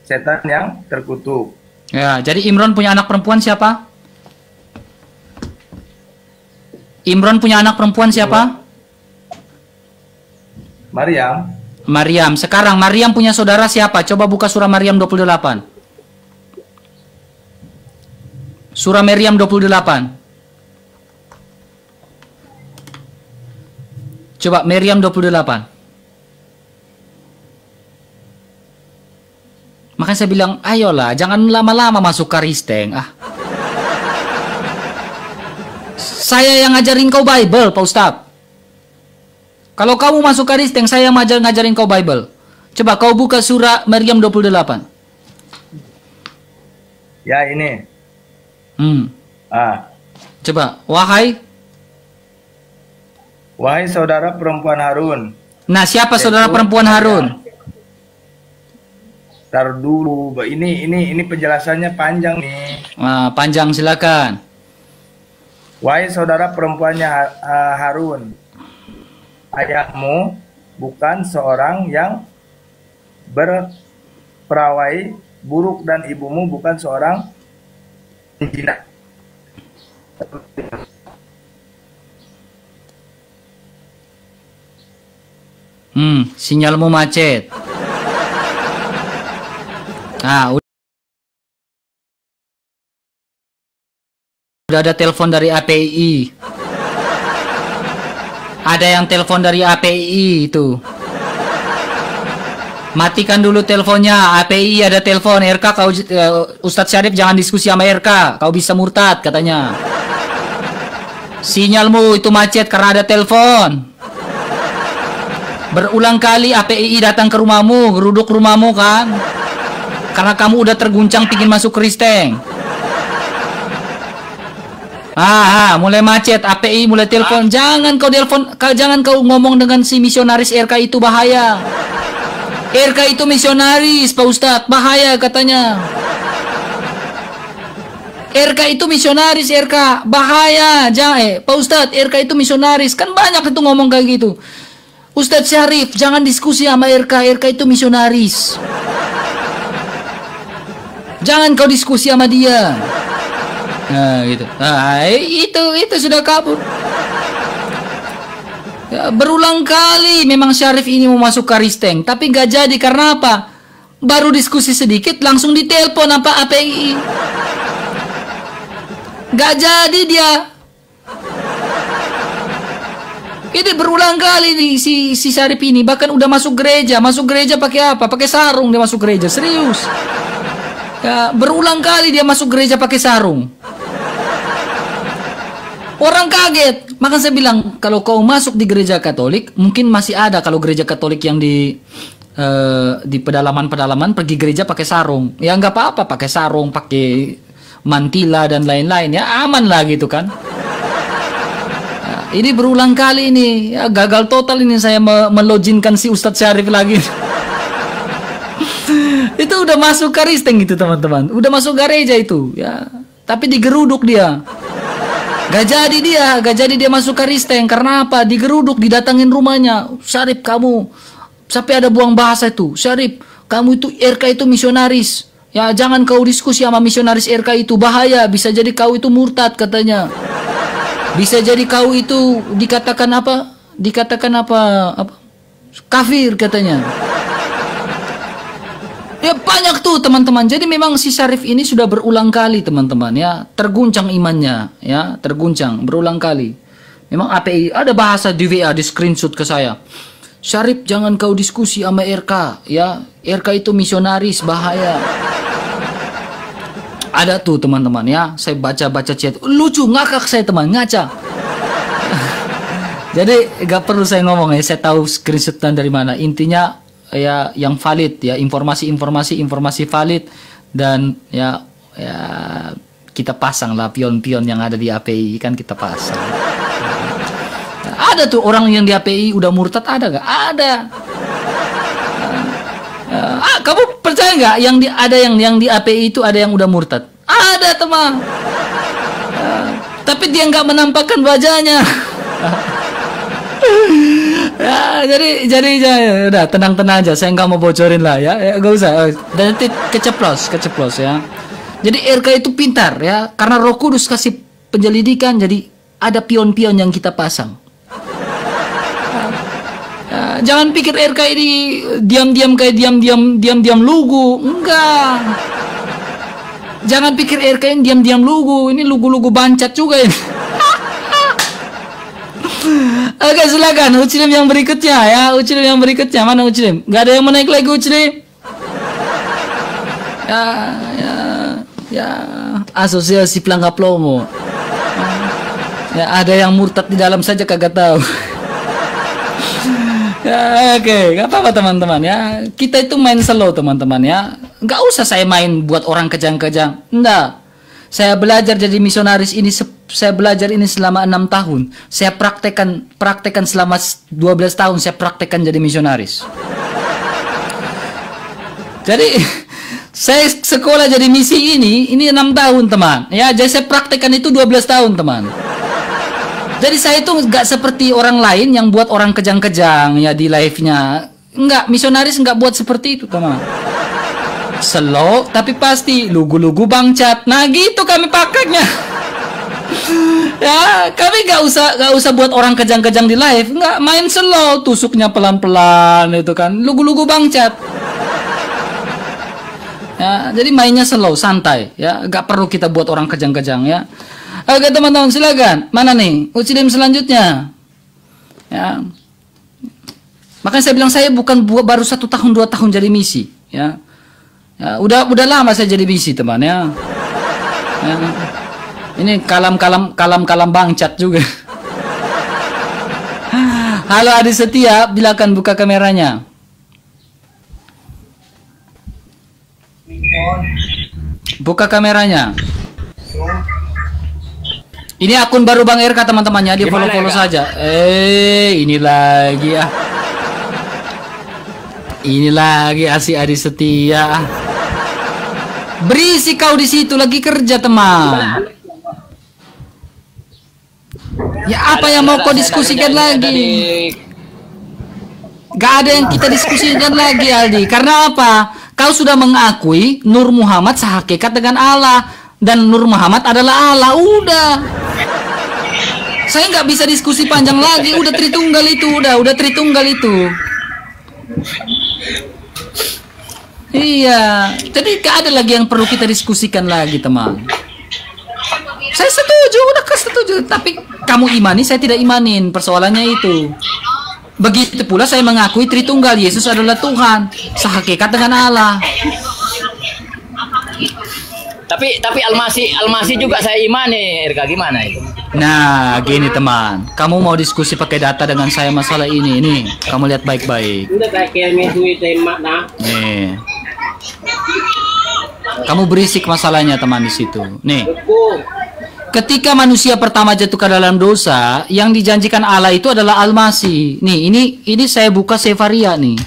setan yang terkutuk. Ya, jadi Imran punya anak perempuan siapa? Imran punya anak perempuan siapa? Maryam. Maryam. Sekarang Maryam punya saudara siapa? Coba buka surah Maryam 28. Surah Maryam 28. Coba Maryam 28. Makanya saya bilang, ayolah, jangan lama-lama masuk karisteng. Ah. Saya yang ngajarin kau Bible, Pak Ustadz. Kalau kamu masuk karisteng, saya yang ngajarin kau Bible. Coba kau buka surah Maryam 28. Ya ini. Coba, wahai saudara perempuan Harun. Nah, siapa saudara perempuan Harun? Tar dulu, ini penjelasannya panjang nih. Nah, panjang silakan. Wahai saudara perempuannya Harun, ayahmu bukan seorang yang berperawai buruk dan ibumu bukan seorang penjina. Sinyalmu macet. Nah, udah ada telepon dari API. Ada yang telepon dari API itu. Matikan dulu teleponnya. API ada telepon. RK kau Ustadz Syarif jangan diskusi sama RK. Kau bisa murtad katanya. Sinyalmu itu macet karena ada telepon. Berulang kali API datang ke rumahmu, geruduk rumahmu kan? Karena kamu udah terguncang pingin masuk kristeng. Mulai macet, API mulai telepon. Jangan kau ngomong dengan si misionaris RK itu, bahaya. RK itu misionaris, Pak Ustadz, bahaya katanya. RK itu misionaris, RK bahaya. Pak Ustadz, RK itu misionaris, kan banyak itu ngomong kayak gitu. Ustadz Syarif, jangan diskusi sama RK itu misionaris. Jangan kau diskusi sama dia. Nah, gitu. Nah, itu sudah kabur. Ya, berulang kali memang Syarif ini mau masuk karisteng, tapi gak jadi karena apa? Baru diskusi sedikit langsung ditelepon apa API. Gak jadi dia. Ini berulang kali nih si Syarif ini, bahkan udah masuk gereja pakai apa? Pakai sarung dia masuk gereja, serius. Ya, berulang kali dia masuk gereja pakai sarung. Orang kaget. Maka saya bilang, kalau kau masuk di gereja Katolik, mungkin masih ada kalau gereja Katolik yang di di pedalaman-pedalaman pergi gereja pakai sarung. Ya nggak apa-apa pakai sarung, pakai mantila dan lain-lain ya, aman lah gitu kan. Ini berulang kali ini, ya gagal total ini saya melojinkan si Ustadz Syarif lagi. Itu udah masuk Karisteng gitu teman-teman, udah masuk gereja itu ya, tapi digeruduk dia. Gak jadi dia masuk Karisteng karena apa? Digeruduk, didatangin rumahnya. Syarif kamu, sampai ada buang bahasa itu. Syarif, kamu itu RK itu misionaris. Ya jangan kau diskusi sama misionaris RK itu, bahaya, bisa jadi kau itu murtad katanya. Bisa jadi kau itu dikatakan apa? Kafir katanya. Ya banyak tuh teman-teman. Jadi memang si Syarif ini sudah berulang kali teman-teman ya, terguncang imannya ya, terguncang berulang kali. Memang API ada bahasa di WA, di screenshot ke saya. Syarif jangan kau diskusi sama RK ya. RK itu misionaris, bahaya. Ada tuh teman-teman ya, saya baca-baca chat, lucu, ngakak saya teman, ngaca. Jadi gak perlu saya ngomong ya, saya tahu screenshotan dari mana. Intinya ya yang valid ya, informasi valid, dan ya kita pasang lah pion-pion yang ada di API, kan kita pasang. Ada tuh orang yang di API udah murtad, ada gak? Ada. Kamu percaya nggak yang di API itu ada yang udah murtad? Ada teman. Tapi dia nggak menampakkan wajahnya. Ya, jadi udah tenang aja. Saya nggak mau bocorin lah ya. Nggak usah. Dan nanti keceplos ya. Jadi RK itu pintar ya, karena Roh Kudus kasih penyelidikan. Jadi ada pion-pion yang kita pasang. Jangan pikir RK ini diam-diam kayak diam-diam lugu. Enggak. Jangan pikir RK ini diam-diam lugu. Ini lugu-lugu bancat juga ini. Oke, silakan Ucilim yang berikutnya ya. Ucilim yang berikutnya. Mana Ucilim? Gak ada yang menaik lagi Ucilim. Ya. Asosiasi pelanggar plomo. Ya, ada yang murtad di dalam saja kagak tahu. Ya, oke, nggak apa-apa teman-teman ya. Kita itu main slow teman-teman ya. Nggak usah saya main buat orang kejang-kejang. Enggak. Saya belajar jadi misionaris ini, saya belajar ini selama 6 tahun. Saya praktekkan selama 12 tahun. Saya praktekkan jadi misionaris. Jadi saya sekolah jadi misi ini 6 tahun teman. Ya, jadi saya praktekkan itu 12 tahun teman. Jadi saya itu nggak seperti orang lain yang buat orang kejang-kejang ya di live-nya. Nggak, misionaris nggak buat seperti itu teman. Slow tapi pasti, lugu-lugu bangcat. Nah gitu kami pakainya. Ya kami nggak usah buat orang kejang-kejang di live. Nggak, main slow, tusuknya pelan-pelan itu kan, lugu-lugu bangcat. Ya, jadi mainnya slow, santai ya, nggak perlu kita buat orang kejang-kejang ya. Oke teman-teman, silakan. Mana nih Ucilim selanjutnya? Ya. Makanya saya bilang saya bukan baru 1 tahun 2 tahun jadi misi. Ya. Ya, udah lama saya jadi misi teman ya. Ya. Ini kalam bangcat juga. Halo Adi Setia, silakan buka kameranya. Buka kameranya. Ini akun baru Bang RK teman-temannya, dia follow saja. Ini lagi ya. Ini lagi Asi Adi Setia. Berisi kau di situ lagi kerja teman. Ya apa yang mau kau diskusikan lagi? Gak ada yang kita diskusikan lagi Aldi. Karena apa? Kau sudah mengakui Nur Muhammad sehakikat dengan Allah, dan Nur Muhammad adalah Allah. Udah. Saya nggak bisa diskusi panjang lagi. Udah Tritunggal itu. Udah Tritunggal itu. Iya. Jadi gak ada lagi yang perlu kita diskusikan lagi teman. Saya setuju. Udah setuju. Tapi kamu imani, saya tidak imanin. Persoalannya itu. Begitu pula saya mengakui Tritunggal, Yesus adalah Tuhan sehakikat dengan Allah. Tapi almasi juga saya imani, RK, gimana itu? Nah, gini teman, kamu mau diskusi pakai data dengan saya masalah ini, nih, kamu lihat baik-baik. Nih, kamu berisik masalahnya teman di situ. Nih, ketika manusia pertama jatuh ke dalam dosa, yang dijanjikan Allah itu adalah Al-Masih. Nih, ini saya buka Sefaria nih.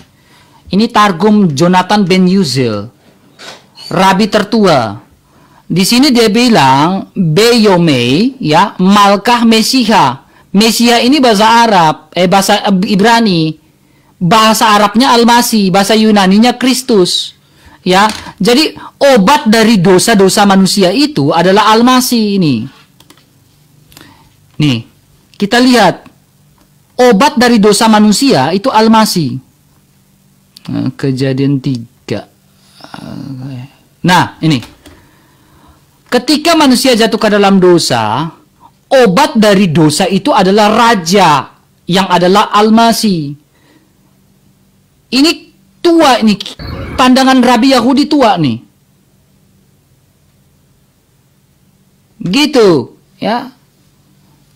Ini Targum Jonathan Ben Yuzil, Rabi tertua. Di sini dia bilang Beyomei, ya, Malkah Mesiha. Mesiha ini bahasa Arab, bahasa Ibrani. Bahasa Arabnya Al-Masih, bahasa Yunaninya Kristus. Ya, jadi obat dari dosa-dosa manusia itu adalah Al-Masih ini. Nih, kita lihat obat dari dosa manusia itu Al-Masih. Nah, Kejadian 3. Nah, ini. Ketika manusia jatuh ke dalam dosa, obat dari dosa itu adalah raja yang adalah Al-Masih. Ini tua nih, pandangan Rabi Yahudi tua nih. Gitu, ya.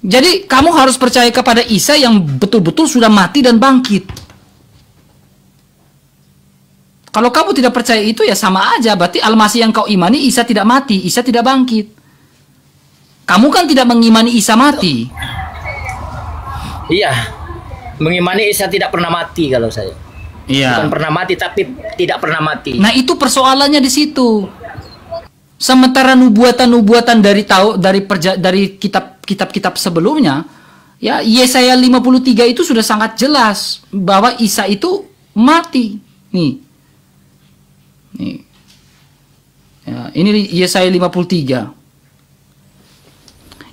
Jadi kamu harus percaya kepada Isa yang betul-betul sudah mati dan bangkit. Kalau kamu tidak percaya itu ya sama aja, berarti Al-Masih yang kau imani Isa tidak mati, Isa tidak bangkit. Kamu kan tidak mengimani Isa mati. Iya, mengimani Isa tidak pernah mati kalau saya. Iya. Bukan pernah mati tapi tidak pernah mati. Nah, itu persoalannya di situ. Sementara nubuatan-nubuatan dari kitab-kitab sebelumnya, ya Yesaya 53 itu sudah sangat jelas bahwa Isa itu mati. Nih. Ya, ini Yesaya 53.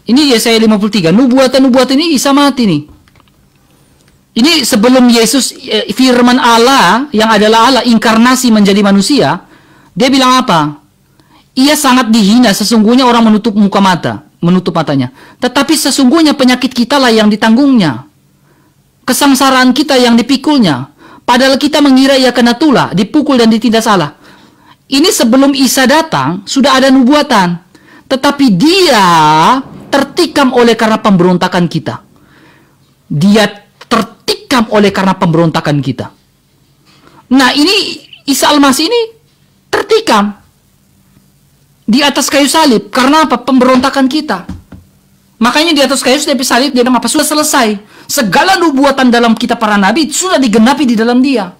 Ini Yesaya 53. Nubuatan-nubuatan ini Isa mati nih. Ini sebelum Yesus, firman Allah yang adalah Allah inkarnasi menjadi manusia, dia bilang apa? Ia sangat dihina, sesungguhnya orang menutup matanya. Tetapi sesungguhnya penyakit kita lah yang ditanggungnya. Kesengsaraan kita yang dipikulnya. Padahal kita mengira ia kena tulah, dipukul dan ditindas Allah. Ini sebelum Isa datang, sudah ada nubuatan. Tetapi dia tertikam oleh karena pemberontakan kita. Dia tertikam oleh karena pemberontakan kita. Nah, ini Isa Al-Masih ini tertikam di atas kayu salib. Karena apa? Pemberontakan kita. Makanya di atas kayu salib dia bilang apa? Sudah selesai. Segala nubuatan dalam kitab para nabi sudah digenapi di dalam dia.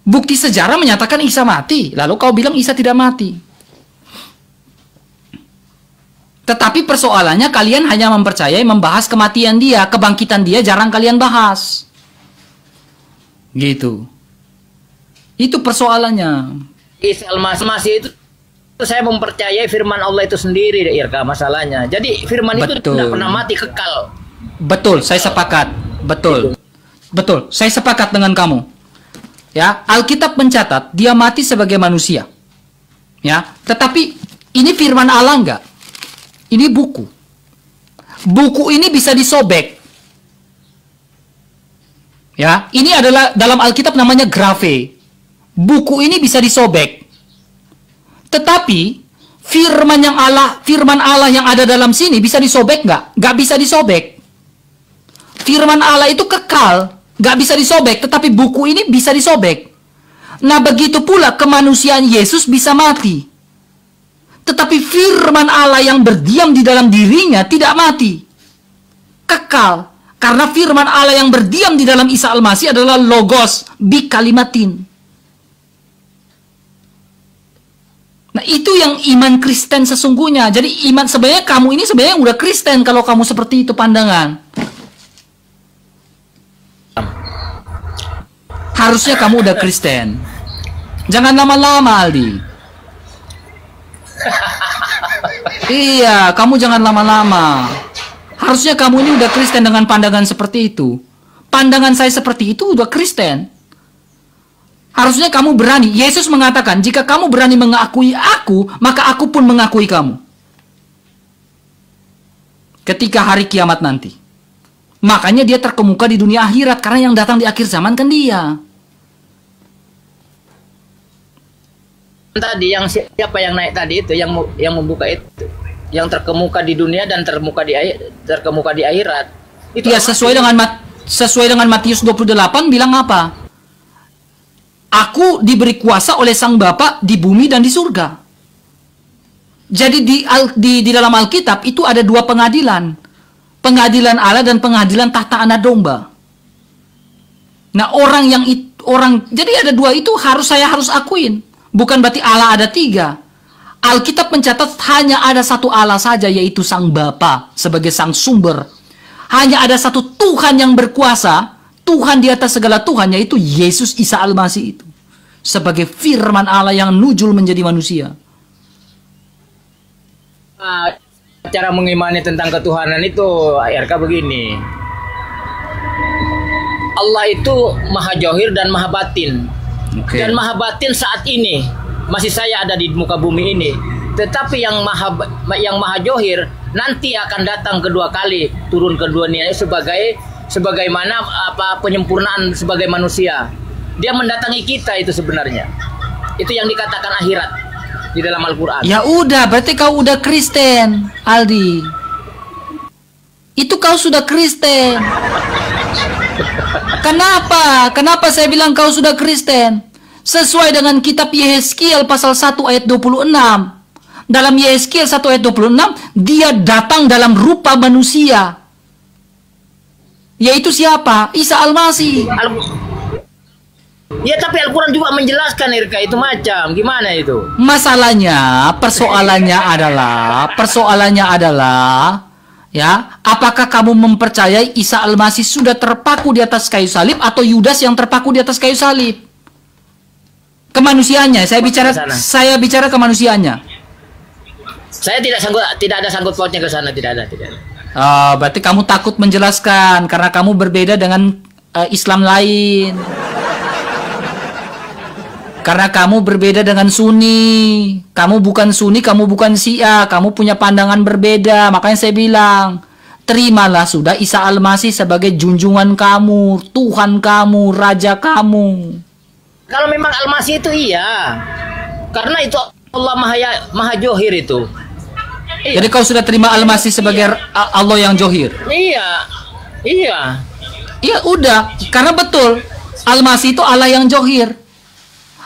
Bukti sejarah menyatakan Isa mati. Lalu kau bilang Isa tidak mati. Tetapi persoalannya kalian hanya membahas kematian dia. Kebangkitan dia jarang kalian bahas. Gitu. Itu persoalannya. Isa Al-Masih itu saya mempercayai firman Allah itu sendiri, Irka, masalahnya. Jadi firman itu tidak pernah mati, kekal. Betul, saya sepakat. Betul. Betul, saya sepakat dengan kamu. Ya, Alkitab mencatat dia mati sebagai manusia. Ya, tetapi ini firman Allah enggak? Ini buku. Buku ini bisa disobek. Ya, ini adalah dalam Alkitab namanya grafe. Buku ini bisa disobek. Tetapi firman Allah yang ada dalam sini bisa disobek nggak? Nggak bisa disobek. Firman Allah itu kekal, nggak bisa disobek. Tetapi buku ini bisa disobek. Nah, begitu pula kemanusiaan Yesus bisa mati. Tetapi firman Allah yang berdiam di dalam dirinya tidak mati. Kekal. Karena firman Allah yang berdiam di dalam Isa Al-Masih adalah logos bi kalimatin. Nah, itu yang iman Kristen sesungguhnya. Jadi iman sebenarnya kamu ini sebenarnya udah Kristen kalau kamu seperti itu pandangan. Harusnya kamu udah Kristen. Jangan lama-lama, Aldi. Iya, kamu jangan lama-lama. Harusnya kamu ini udah Kristen dengan pandangan seperti itu. Pandangan saya seperti itu udah Kristen. Harusnya kamu berani. Yesus mengatakan, jika kamu berani mengakui aku, maka aku pun mengakui kamu. Ketika hari kiamat nanti. Makanya dia terkemuka di dunia akhirat, karena yang datang di akhir zaman kan dia. Tadi yang siapa yang naik tadi itu, yang membuka itu. yang terkemuka di dunia dan terkemuka di akhirat. Itu ya sesuai dengan Matius 28 bilang apa? Aku diberi kuasa oleh Sang Bapa di bumi dan di surga. Jadi di dalam Alkitab itu ada dua pengadilan. Pengadilan Allah dan pengadilan tahta anak domba. Nah, jadi ada dua itu saya harus akuin. Bukan berarti Allah ada tiga. Alkitab mencatat hanya ada satu Allah saja, yaitu Sang Bapa sebagai sang sumber. Hanya ada satu Tuhan yang berkuasa, Tuhan di atas segala Tuhan, yaitu Yesus Isa Al-Masih itu. Sebagai firman Allah yang nujul menjadi manusia. Cara mengimani tentang ketuhanan itu, RK begini. Allah itu maha johir dan maha batin. Dan maha batin saat ini masih saya ada di muka bumi ini. Tetapi yang maha johir nanti akan datang kedua kali turun ke dunia sebagaimana penyempurnaan sebagai manusia. Dia mendatangi kita itu sebenarnya. Itu yang dikatakan akhirat di dalam Al-Qur'an. Ya udah, berarti kau udah Kristen, Aldi. Itu kau sudah Kristen. Kenapa? Kenapa saya bilang kau sudah Kristen? Sesuai dengan kitab Yehezkiel pasal 1 ayat 26. Dalam Yehezkiel 1 ayat 26, dia datang dalam rupa manusia. Yaitu siapa? Isa Al-Masih. Ya, tapi Al-Quran juga menjelaskan, Irka, itu macam gimana itu? Persoalannya adalah ya, apakah kamu mempercayai Isa Al-Masih sudah terpaku di atas kayu salib atau Yudas yang terpaku di atas kayu salib? Kemanusiaannya, saya bicara kemanusiaannya. Saya tidak ada sangkut pautnya ke sana, tidak ada. Berarti kamu takut menjelaskan karena kamu berbeda dengan Islam lain. Karena kamu berbeda dengan Sunni. Kamu bukan Sunni, kamu bukan Syiah. Kamu punya pandangan berbeda. Makanya saya bilang, terimalah sudah Isa Al-Masih sebagai junjungan kamu, Tuhan kamu, Raja kamu. Kalau memang Al-Masih itu iya. Karena itu Allah Maha Johir itu. Iya. Jadi kau sudah terima Al-Masih sebagai Allah yang Johir? Iya. Iya udah. Karena betul, Al-Masih itu Allah yang Johir.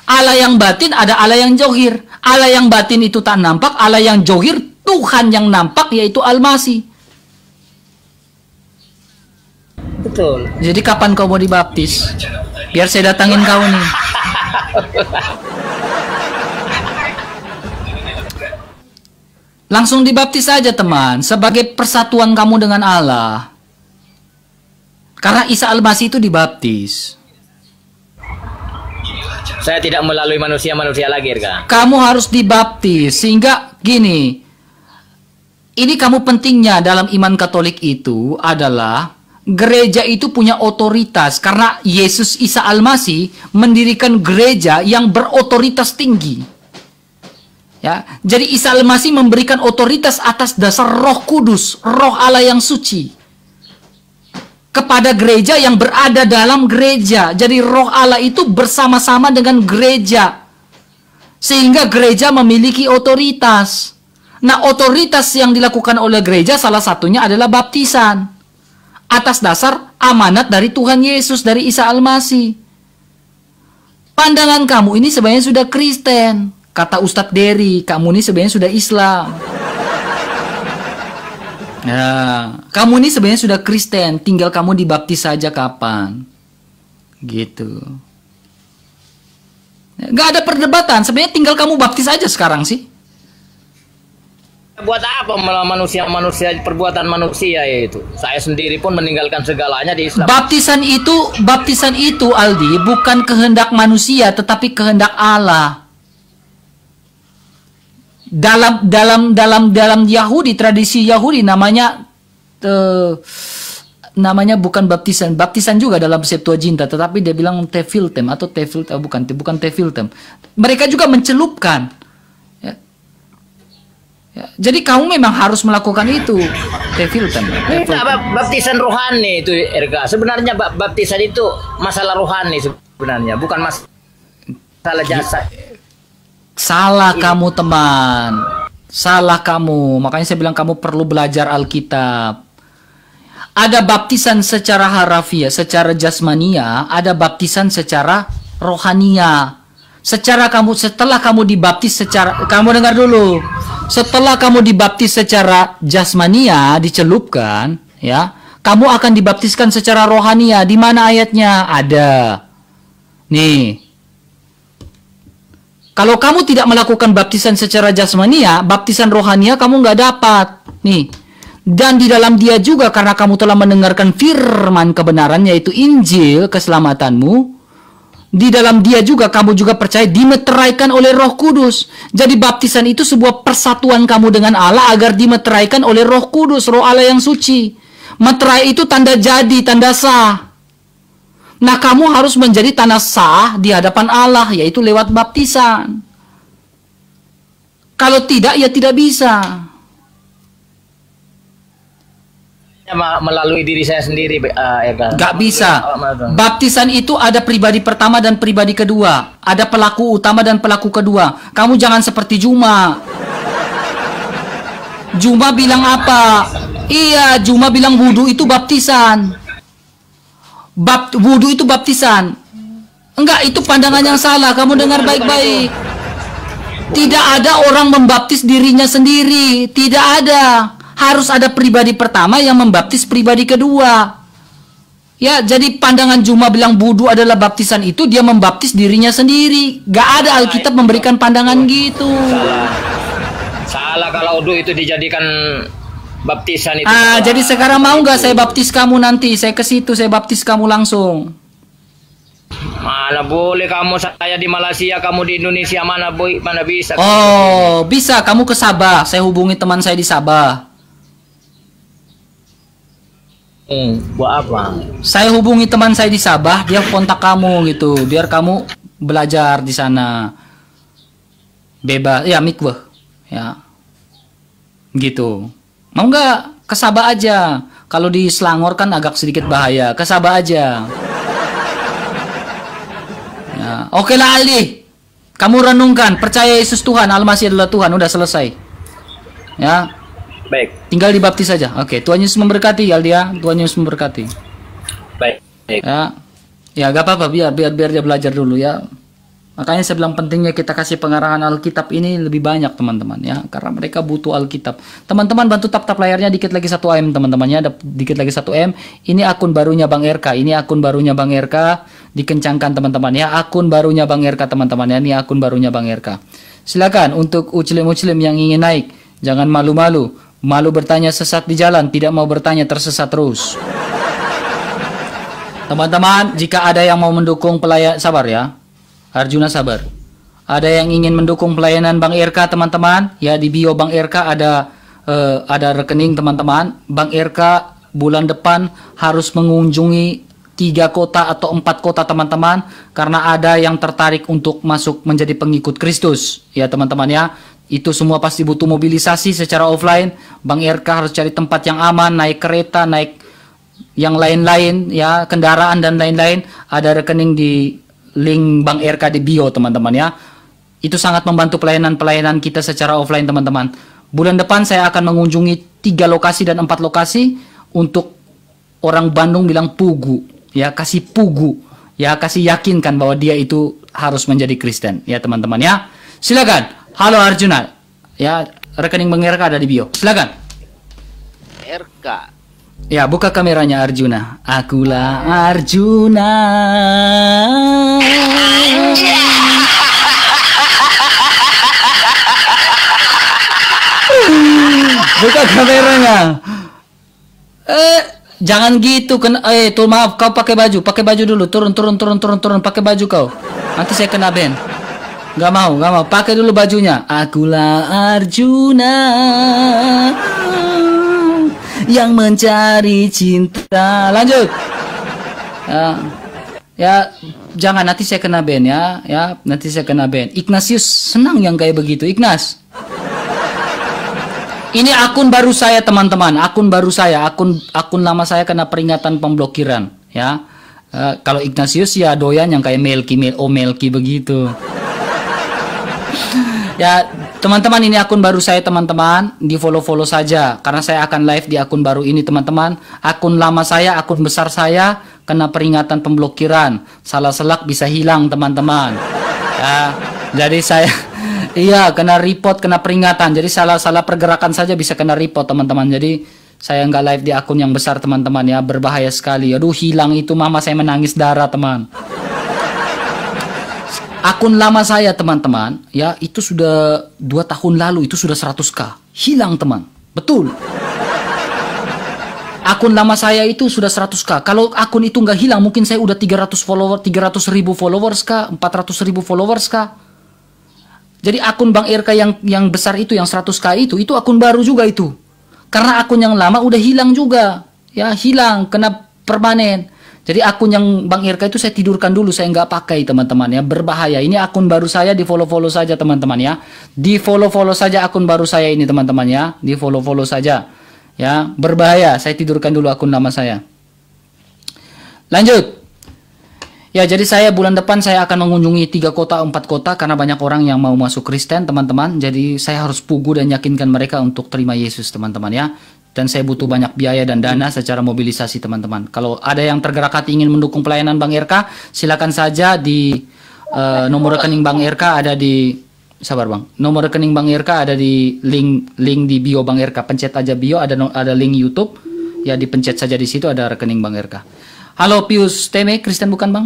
Allah yang batin ada Allah yang johir. Allah yang batin itu tak nampak, Allah yang johir Tuhan yang nampak yaitu Al-Masih. Betul. Jadi kapan kau mau dibaptis? Biar saya datangin kau nih. Langsung dibaptis saja teman, sebagai persatuan kamu dengan Allah. Karena Isa Al-Masih itu dibaptis. Saya tidak melalui manusia lagi, Irka. Kamu harus dibaptis sehingga gini. Ini kamu pentingnya dalam iman Katolik itu adalah gereja itu punya otoritas karena Yesus Isa Al-Masih mendirikan gereja yang berotoritas tinggi. Ya, jadi Isa Al-Masih memberikan otoritas atas dasar Roh Kudus, Roh Allah yang suci. Kepada gereja yang berada dalam gereja. Jadi roh Allah itu bersama-sama dengan gereja. Sehingga gereja memiliki otoritas. Nah, otoritas yang dilakukan oleh gereja salah satunya adalah baptisan. Atas dasar amanat dari Tuhan Yesus, dari Isa Al-Masih. Pandangan kamu ini sebenarnya sudah Kristen. Kata Ustadz Dery, kamu ini sebenarnya sudah Islam. Nah, kamu ini sebenarnya sudah Kristen, tinggal kamu dibaptis saja kapan. Gitu. Gak ada perdebatan, sebenarnya tinggal kamu baptis aja sekarang sih. Buat apa manusia perbuatan manusia itu? Saya sendiri pun meninggalkan segalanya di Islam. Baptisan itu Aldi bukan kehendak manusia tetapi kehendak Allah. Dalam Yahudi, tradisi Yahudi namanya bukan baptisan. Baptisan juga dalam Septuaginta, tetapi dia bilang tefiltem atau bukan tefiltem. Mereka juga mencelupkan. Ya. Jadi kamu memang harus melakukan itu, tefiltem. Baptisan rohani itu, Erga. Sebenarnya baptisan itu masalah rohani sebenarnya, bukan masalah jasad. Salah kamu teman. Salah kamu. Makanya saya bilang kamu perlu belajar Alkitab. Ada baptisan secara harafiah, secara jasmania, ada baptisan secara rohania. Setelah kamu dibaptis secara, kamu dengar dulu. Setelah kamu dibaptis secara jasmania, dicelupkan, ya, kamu akan dibaptiskan secara rohania. Di mana ayatnya? Ada. Nih. Kalau kamu tidak melakukan baptisan secara jasmania, baptisan rohania kamu nggak dapat. Nih. Dan di dalam dia juga, karena kamu telah mendengarkan firman kebenaran, yaitu Injil keselamatanmu, di dalam dia juga kamu juga percaya dimeteraikan oleh Roh Kudus. Jadi baptisan itu sebuah persatuan kamu dengan Allah agar dimeteraikan oleh Roh Kudus, Roh Allah yang suci. Meterai itu tanda jadi, tanda sah. Nah, kamu harus menjadi tanda sah di hadapan Allah, yaitu lewat baptisan. Kalau tidak, ya tidak bisa. Melalui diri saya sendiri, Gak bisa. Baptisan itu ada pribadi pertama dan pribadi kedua. Ada pelaku utama dan pelaku kedua. Kamu jangan seperti Juma. Juma bilang apa? Iya, Juma bilang wudhu itu baptisan. Wudhu itu baptisan. Enggak, itu pandangan yang salah. Kamu dengar baik-baik. Tidak ada orang membaptis dirinya sendiri. Tidak ada. Harus ada pribadi pertama yang membaptis pribadi kedua. Ya, jadi pandangan Juma bilang wudhu adalah baptisan itu, dia membaptis dirinya sendiri. Gak ada Alkitab memberikan pandangan gitu. Salah kalau wudhu itu dijadikan baptisan itu. Jadi sekarang mau nggak saya baptis kamu nanti? Saya ke situ, saya baptis kamu langsung. Mana boleh, kamu saya di Malaysia, kamu di Indonesia, mana bisa. Oh, bisa. Kamu ke Sabah. Saya hubungi teman saya di Sabah. Buat apa? Saya hubungi teman saya di Sabah, dia kontak kamu gitu, biar kamu belajar di sana. Bebas, ya mikwah, ya. Gitu. Mau nggak ke Sabah aja? Kalau di Selangor kan agak sedikit bahaya. Ke Sabah aja. Ya, oke lah Aldi. Kamu renungkan, percaya Yesus Tuhan, Al-Masih adalah Tuhan, udah selesai. Ya. Baik. Tinggal dibaptis saja. Oke, Tuhan Yesus memberkati Aldi ya. Tuhan Yesus memberkati. Baik. Ya. Ya, gak apa-apa, biar dia belajar dulu ya. Makanya saya bilang pentingnya kita kasih pengarahan Alkitab ini lebih banyak teman-teman ya, karena mereka butuh Alkitab. Teman-teman bantu tap-tap layarnya dikit lagi 1M teman-teman ya, dikit lagi 1M. Ini akun barunya Bang RK. Ini akun barunya Bang RK. Dikencangkan teman-teman ya. Akun barunya Bang RK teman-teman ya. Ini akun barunya Bang RK. Silakan untuk uclim-uclim yang ingin naik, jangan malu-malu. Malu bertanya sesat di jalan, tidak mau bertanya tersesat terus. Teman-teman, jika ada yang mau mendukung pelayan, sabar ya. Arjuna sabar. Ada yang ingin mendukung pelayanan Bang RK teman-teman, ya di bio Bang RK ada rekening teman-teman. Bang RK bulan depan harus mengunjungi 3 kota atau 4 kota teman-teman, karena ada yang tertarik untuk masuk menjadi pengikut Kristus. Ya teman-teman ya. Itu semua pasti butuh mobilisasi secara offline. Bang RK harus cari tempat yang aman, naik kereta, naik yang lain-lain ya, kendaraan dan lain-lain. Ada rekening di link Bang RK di bio teman-teman ya. Itu sangat membantu pelayanan-pelayanan kita secara offline teman-teman. Bulan depan saya akan mengunjungi 3 lokasi dan 4 lokasi. Untuk orang Bandung bilang pugu ya, kasih pugu ya, kasih yakinkan bahwa dia itu harus menjadi Kristen ya teman-teman ya. Silakan. Halo Arjuna, ya rekening Bang RK ada di bio. Silakan. RK. Ya, buka kameranya Arjuna. Akulah Arjuna. Buka kameranya. Jangan gitu kan. Tuh maaf, kau pakai baju dulu. Turun, pakai baju kau. Nanti saya kena ban. Gak mau. Pakai dulu bajunya. Akulah Arjuna yang mencari cinta. Lanjut. Ya, jangan nanti saya kena ban ya. Ya, nanti saya kena ban. Ignatius senang yang kayak begitu. Ignas. Ini akun baru saya teman-teman. Akun baru saya. Akun lama saya kena peringatan pemblokiran. Ya. Kalau Ignatius ya doyan yang kayak Melki begitu. Ya, teman-teman, ini akun baru saya, teman-teman. Di follow-follow saja karena saya akan live di akun baru ini, teman-teman. Akun lama saya, akun besar saya kena peringatan pemblokiran. Salah selak bisa hilang, teman-teman. Ya, jadi saya iya, kena report, kena peringatan. Jadi salah pergerakan saja bisa kena report, teman-teman. Jadi saya nggak live di akun yang besar, teman-teman, ya. Berbahaya sekali. Aduh, hilang itu, mama saya menangis darah, teman. Akun lama saya, teman-teman, ya, itu sudah 2 tahun lalu, itu sudah 100k. Hilang, teman. Betul. Akun lama saya itu sudah 100k. Kalau akun itu nggak hilang, mungkin saya udah 300 follower, 300.000 followers kah, 400.000 followers kah. Jadi akun Bang RK yang besar itu, yang 100k itu akun baru juga itu. Karena akun yang lama udah hilang juga. Ya, hilang, kena permanen. Jadi akun yang Bang Irka itu saya tidurkan dulu, saya nggak pakai, teman-teman, ya. Berbahaya. Ini akun baru saya, di follow-follow saja, teman-teman, ya. Di follow-follow saja akun baru saya ini, teman-teman, ya. Di follow-follow saja. Ya, berbahaya. Saya tidurkan dulu akun lama saya. Lanjut. Ya, jadi saya bulan depan saya akan mengunjungi 3 kota, 4 kota karena banyak orang yang mau masuk Kristen, teman-teman. Jadi saya harus pugu dan yakinkan mereka untuk terima Yesus, teman-teman, ya. Dan saya butuh banyak biaya dan dana secara mobilisasi, teman-teman. Kalau ada yang tergerak hati ingin mendukung pelayanan Bang RK, silakan saja di nomor rekening Bang RK ada di, sabar Bang, nomor rekening Bang RK ada di link di bio Bang RK. Pencet aja bio, ada link YouTube, ya, dipencet saja di situ ada rekening Bang RK. Halo Pius Teme, Kristen bukan Bang?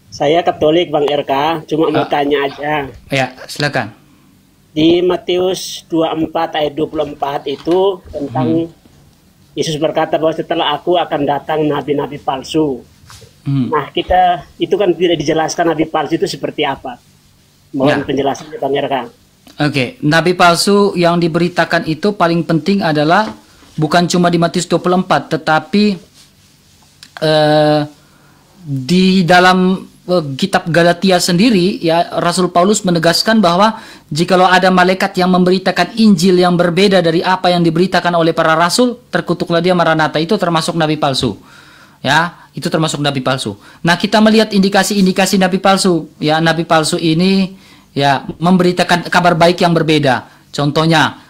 Saya Katolik Bang RK, cuma mau tanya aja. Ya, silakan. Di Matius 24 ayat 24 itu tentang Yesus berkata bahwa setelah aku akan datang nabi-nabi palsu. Nah, kita itu kan tidak dijelaskan nabi palsu itu seperti apa. Mohon penjelasannya Bang RK. Oke, nabi palsu yang diberitakan itu paling penting adalah bukan cuma di Matius 24, tetapi di dalam kitab Galatia sendiri, ya, Rasul Paulus menegaskan bahwa jikalau ada malaikat yang memberitakan Injil yang berbeda dari apa yang diberitakan oleh para rasul, terkutuklah dia, Maranatha. Itu termasuk nabi palsu. Ya, itu termasuk nabi palsu. Nah, kita melihat indikasi-indikasi nabi palsu. Ya, nabi palsu ini, ya, memberitakan kabar baik yang berbeda. Contohnya,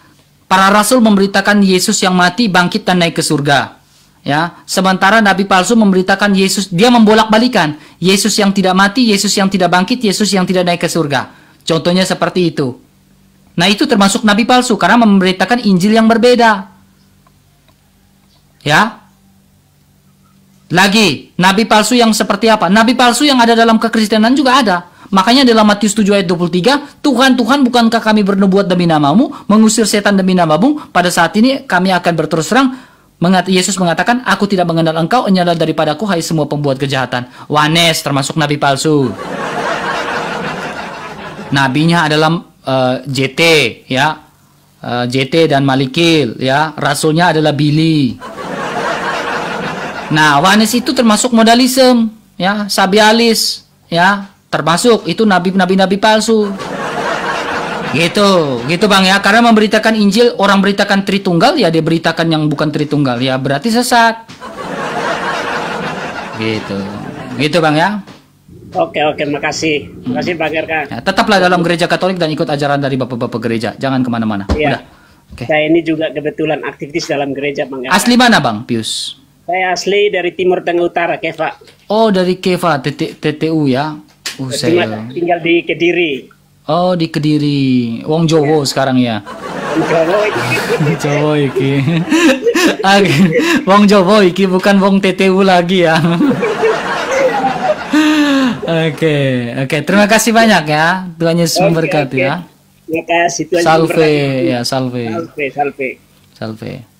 para rasul memberitakan Yesus yang mati, bangkit dan naik ke surga. Ya, sementara nabi palsu memberitakan Yesus, dia membolak-balikan Yesus yang tidak mati, Yesus yang tidak bangkit, Yesus yang tidak naik ke surga. Contohnya seperti itu. Nah, itu termasuk nabi palsu karena memberitakan Injil yang berbeda. Ya. Lagi, nabi palsu yang seperti apa? Nabi palsu yang ada dalam kekristenan juga ada. Makanya dalam Matius 7 ayat 23, Tuhan, Tuhan, bukankah kami bernubuat demi namamu, mengusir setan demi namamu? Pada saat ini kami akan berterus terang. Yesus mengatakan, aku tidak mengenal engkau, enyalah daripadaku, hai semua pembuat kejahatan. Wanes termasuk nabi palsu. Nabinya adalah JT, ya, JT dan Malikil, ya. Rasulnya adalah Billy. Nah, Wanes itu termasuk modalisme, ya, sabialis, ya, termasuk itu nabi palsu. Gitu Bang, ya. Karena memberitakan Injil, orang beritakan Tritunggal, ya dia beritakan yang bukan Tritunggal, ya berarti sesat. Gitu Bang, ya. Oke, makasih. Makasih Bang RK. Ya, tetaplah dalam gereja Katolik dan ikut ajaran dari bapak-bapak gereja. Jangan kemana-mana. Iya. Udah. Okay. Saya ini juga kebetulan aktivis dalam gereja Bang RK. Asli mana Bang, Pius? Saya asli dari Timur Tengah Utara, Keva. Oh, dari Keva, TTU, ya. Saya tinggal di Kediri. Oh, di Kediri. Wong Jowo sekarang, ya. Jowo iki. Wong Jowo iki bukan Wong TTU lagi, ya. Oke. Terima kasih banyak, ya. Tuhan Yesus memberkati, ya. Terima kasih Tuhan. Salve, ya, salve. Salve. Salve.